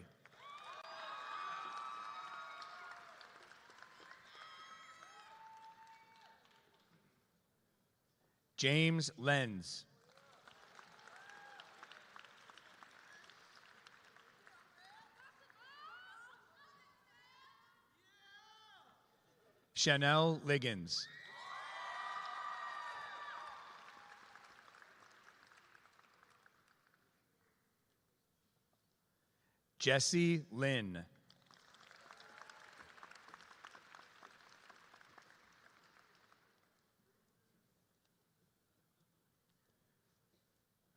James Lenz. Chanel Liggins. Jesse Lynn.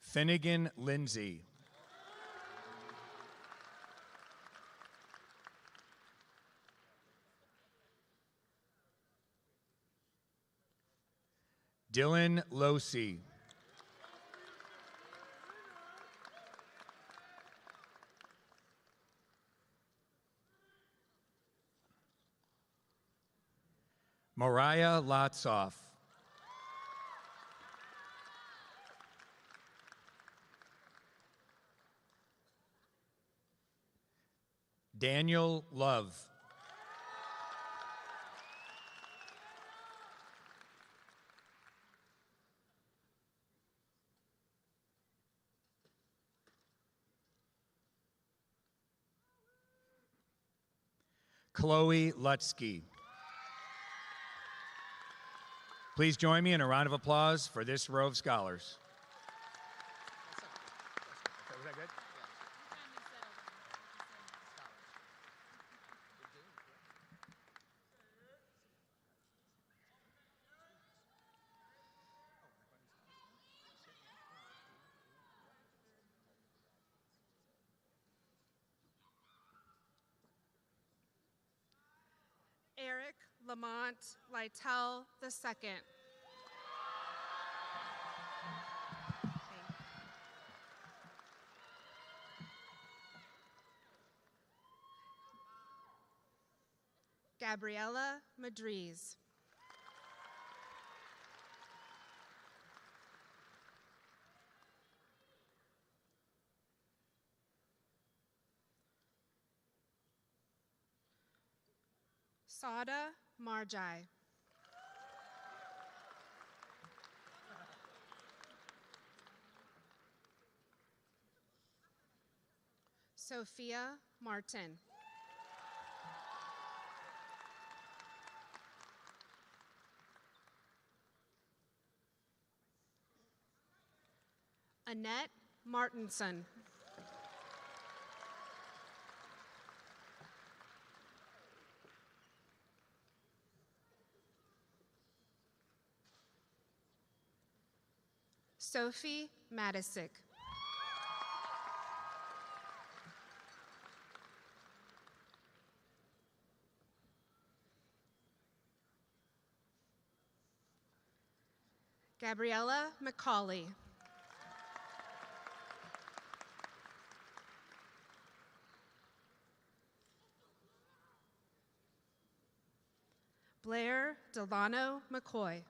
Finnegan Lindsay. Dylan Losey. Mariah Lotsoff. Daniel Love. Chloe Lutsky. Please join me in a round of applause for this row of scholars. Was that good? Eric Lamont Lytell II. Gabriela Madriz. Sada Marjai. Sophia Martin. Annette Martinson. Sophie Matisick. Gabriella McCauley. Blair Delano McCoy.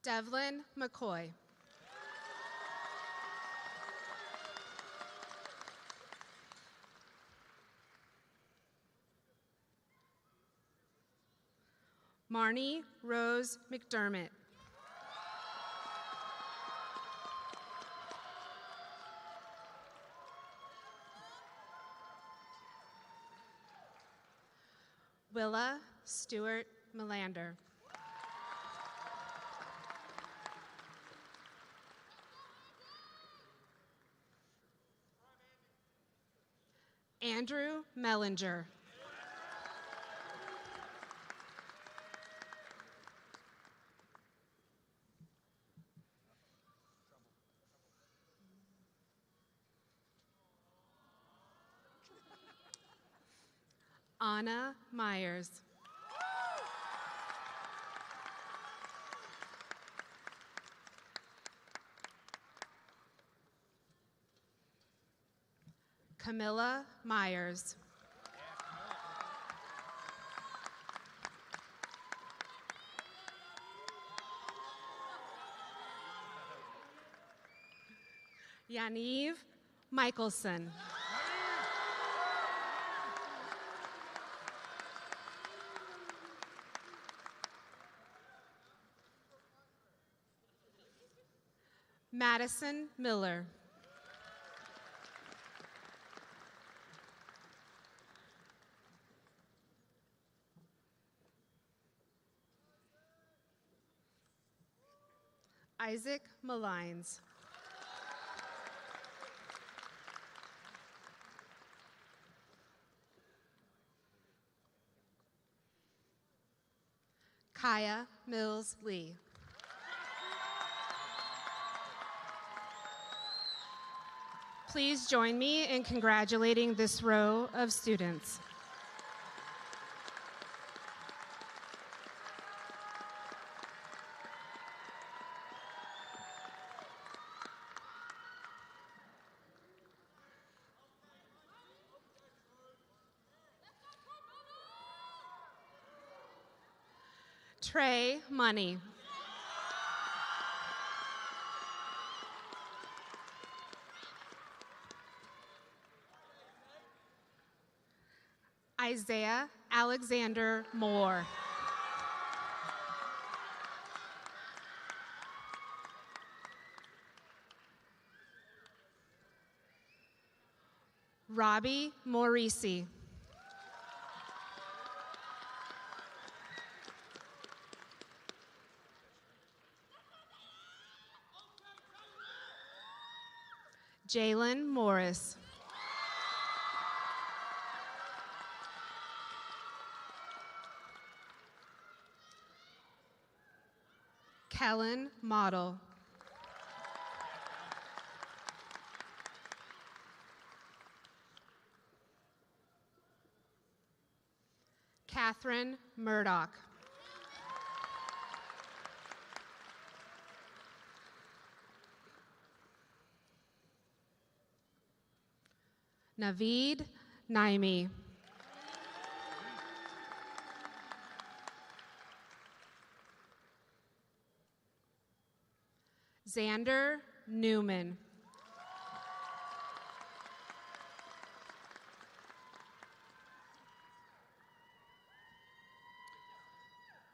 Devlin McCoy. Marnie Rose McDermott. Willa Stewart Melander. Andrew Mellinger. Anna Myers. Camilla Myers. Yaniv Michelson. Madison Miller. Isaac Malines. Kaya Mills Lee. Please join me in congratulating this row of students. Trey Money. Isaiah Alexander Moore. Robbie Morisi. Jalen Morris. Kellen Model. Catherine Murdoch. Naveed Naimi. Xander Newman.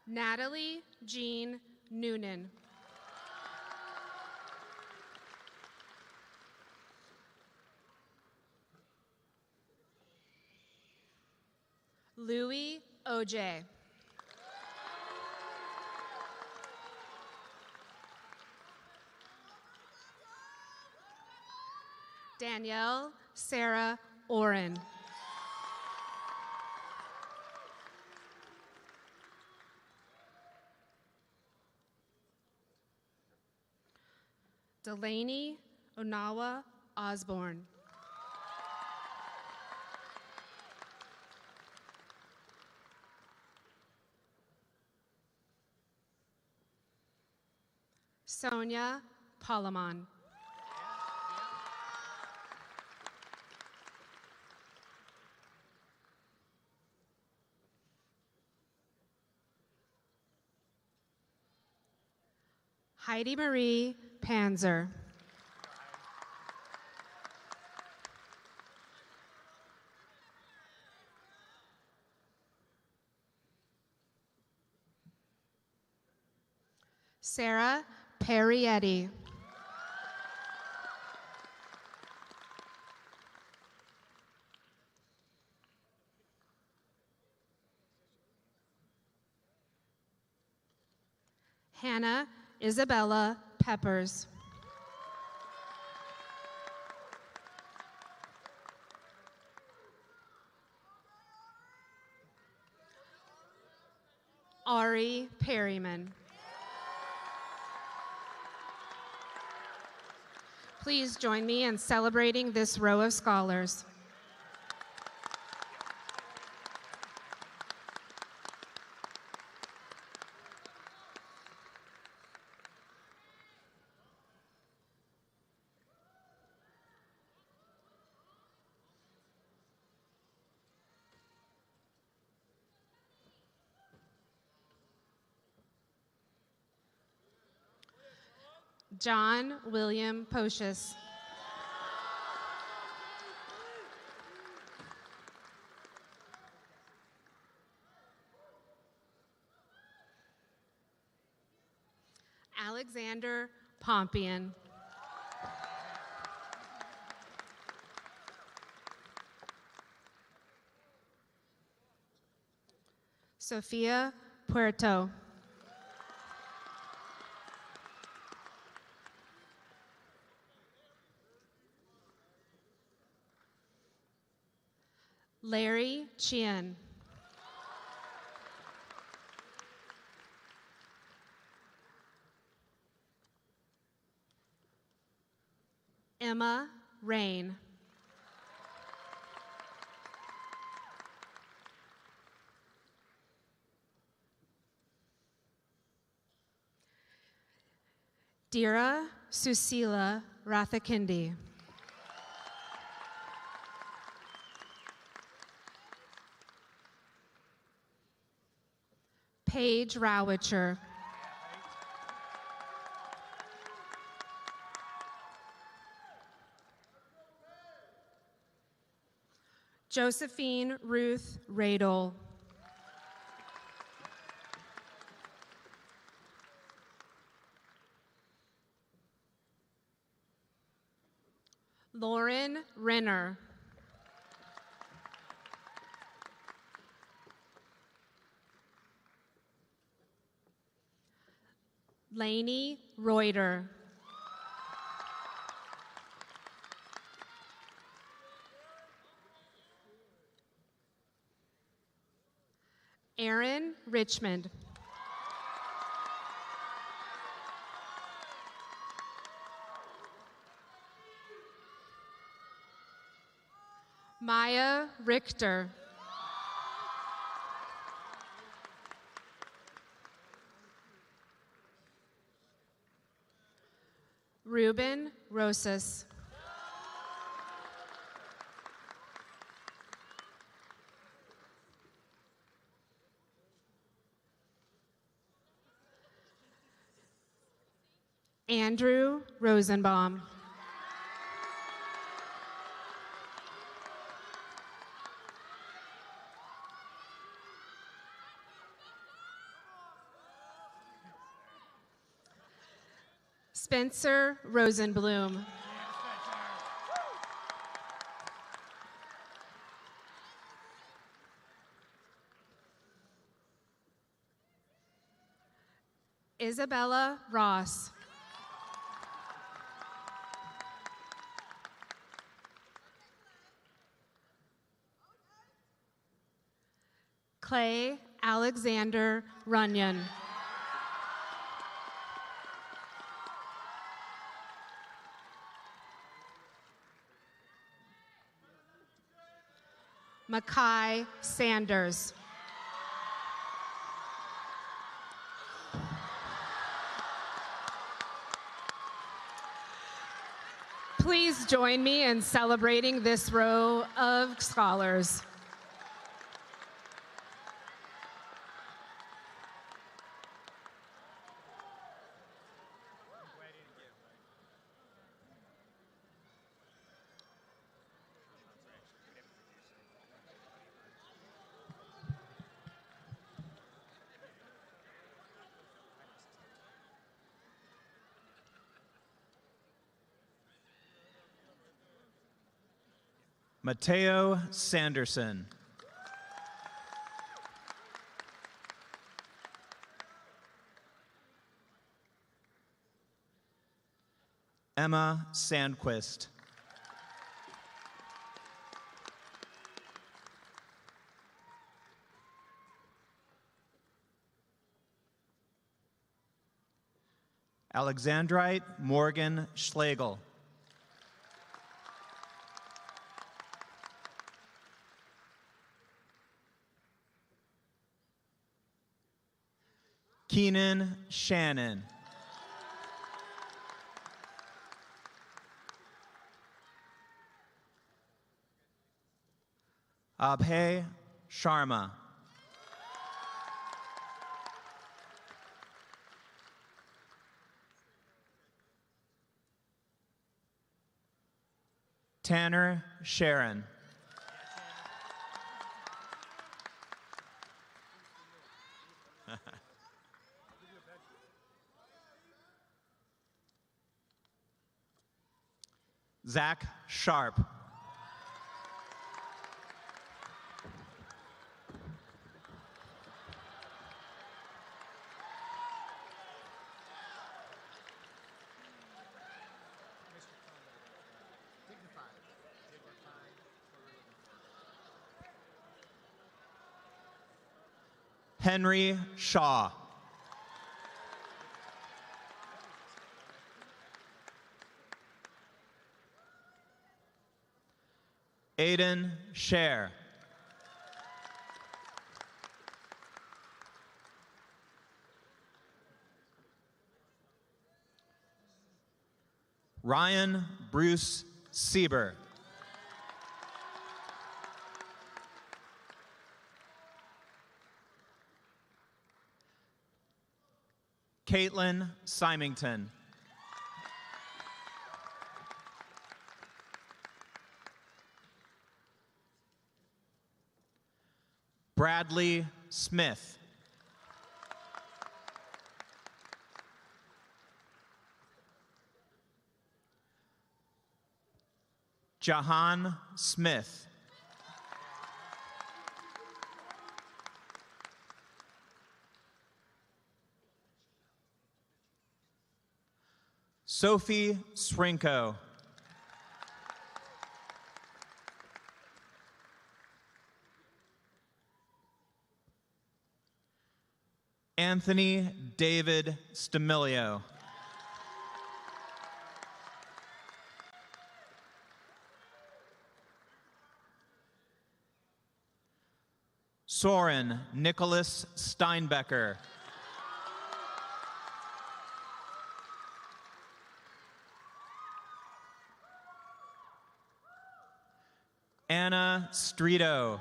Natalie Jean Noonan. Louis OJ. Danielle Sarah Oren. Delaney Onawa Osborne. Sonia Palamon. Heidi Marie Panzer. Sarah Perrietti. Hannah Isabella Peppers. Ari Perryman. Please join me in celebrating this row of scholars. John William Pocius. Alexander Pompian. Sofia Puerto. Larry Chien. Emma Rain. Dira Susila Rathakindi. Paige Rowitcher. Josephine Ruth Radel. Lauren Renner. Lainey Reuter. Aaron Richmond. Maya Richter. Ruben Rosas. Andrew Rosenbaum. Spencer Rosenblum. Isabella Ross. Clay Alexander Runyon. Makai Sanders. Please join me in celebrating this row of scholars. Mateo Sanderson. Emma Sandquist. Alexandrite Morgan Schlegel. Keenan Shannon. Abhay Sharma. Tanner Sharon. Zach Sharp. Henry Shaw. Aiden Scher. Ryan Bruce Sieber. Caitlin Symington. Bradley Smith. Jahan Smith. Sophie Srinko. Anthony David Stamilio. Soren Nicholas Steinbecker. Anna Streeto.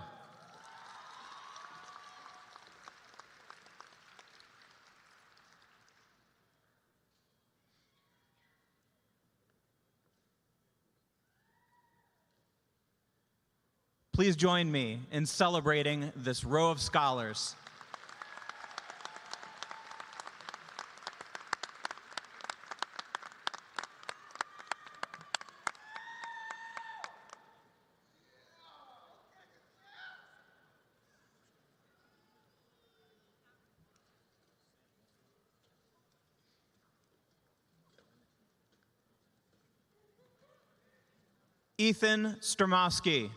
Please join me in celebrating this row of scholars. Ethan Sturmowski.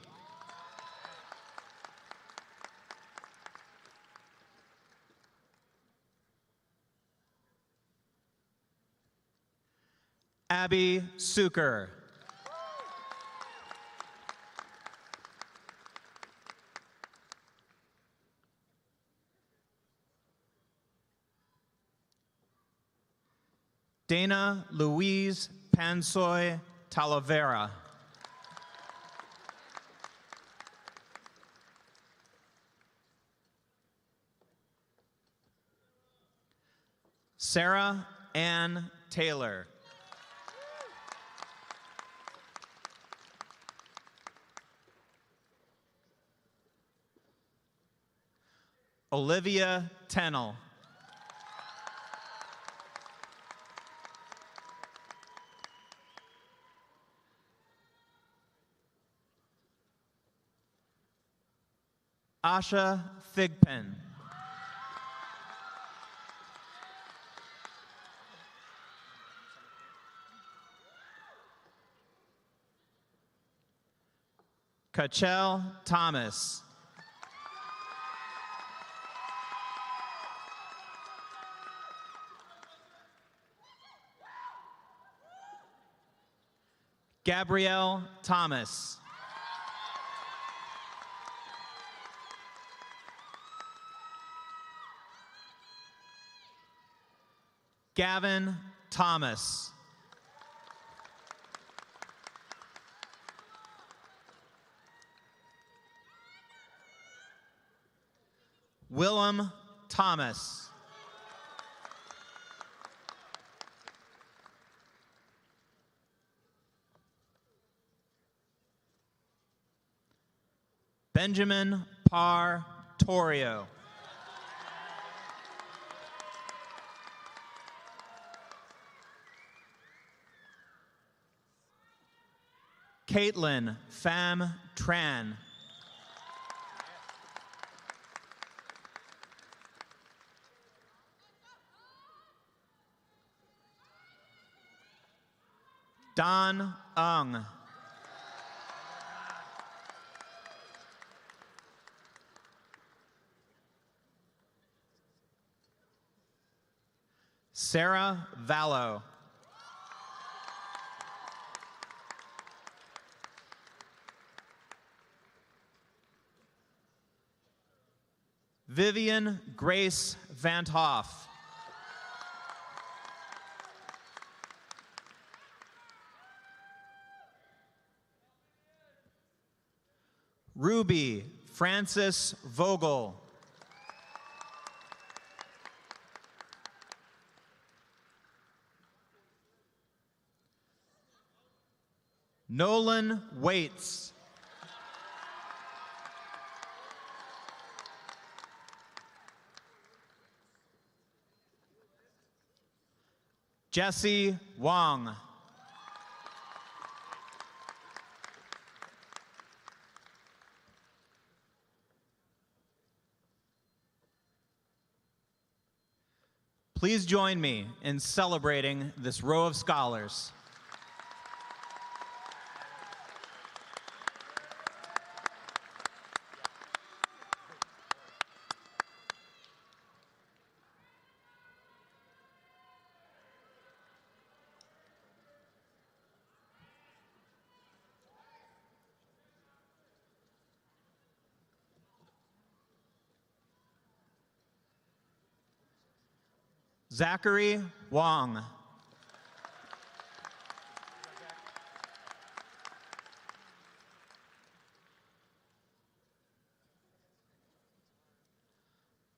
Abby Suker. Dana Louise Pansoy Talavera. Sarah Ann Taylor. Olivia Tennell. Asha Thigpen. Kachel Thomas. Gabrielle Thomas. Gavin Thomas. Willem Thomas. Benjamin Parr Torrio. Caitlin Pham Tran. Don Ung. Sarah Vallow. Vivian Grace Van Hoff. Ruby Francis Vogel. Nolan Waits. Jesse Wong. Please join me in celebrating this row of scholars. Zachary Wong.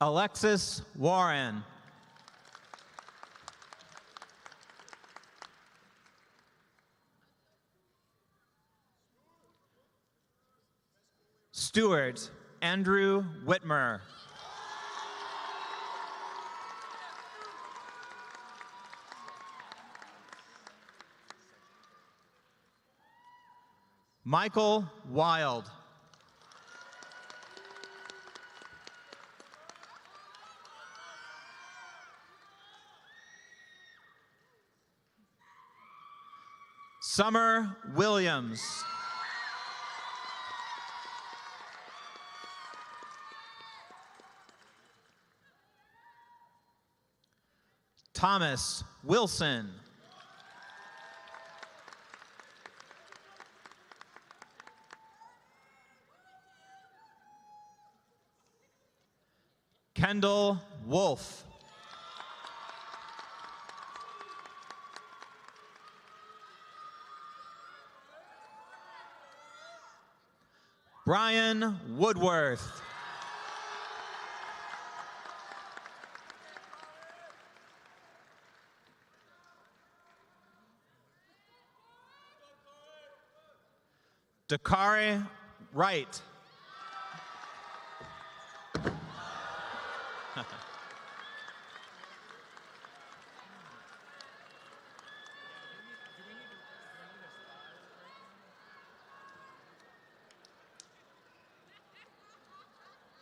Alexis Warren. Stuart Andrew Whitmer. Michael Wild. Summer Williams. Thomas Wilson. Kendall Wolf. Brian Woodworth. Dakari Wright.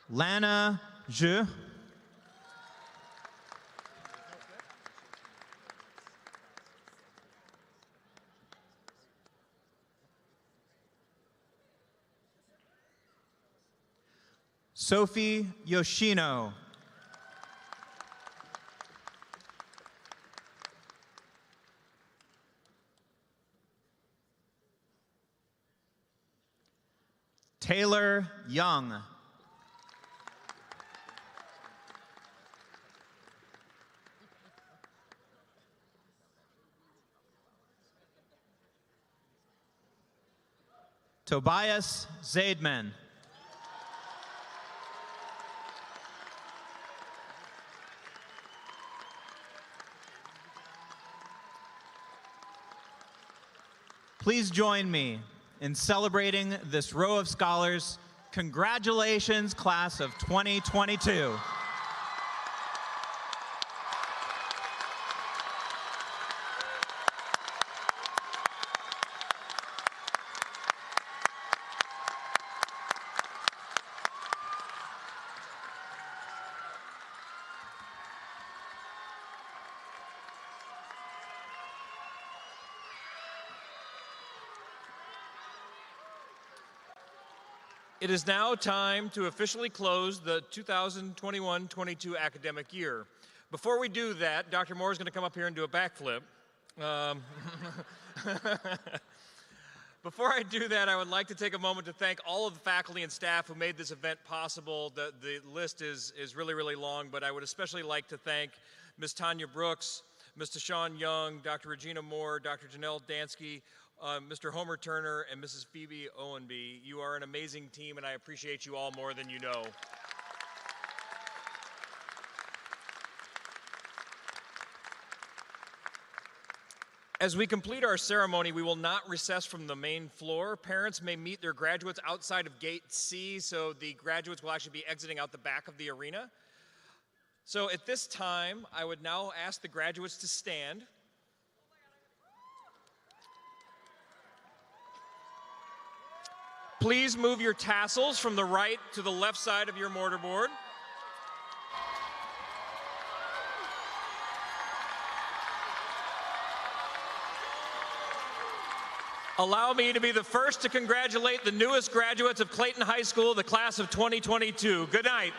Lana Zhu. Sophie Yoshino. Taylor Young. Tobias Zaidman. Please join me in celebrating this row of scholars. Congratulations, class of 2022. It is now time to officially close the 2021-22 academic year. Before we do that, Dr. Moore is going to come up here and do a backflip. Before I do that, I would like to take a moment to thank all of the faculty and staff who made this event possible. The list is really, really long, but I would especially like to thank Ms. Tanya Brooks, Mr. Sean Young, Dr. Regina Moore, Dr. Janelle Dansky, Mr. Homer Turner, and Mrs. Phoebe Owenby. You are an amazing team, and I appreciate you all more than you know. As we complete our ceremony, we will not recess from the main floor. Parents may meet their graduates outside of Gate C, so the graduates will actually be exiting out the back of the arena. So at this time, I would now ask the graduates to stand. Please move your tassels from the right to the left side of your mortarboard. Allow me to be the first to congratulate the newest graduates of Clayton High School, the class of 2022. Good night.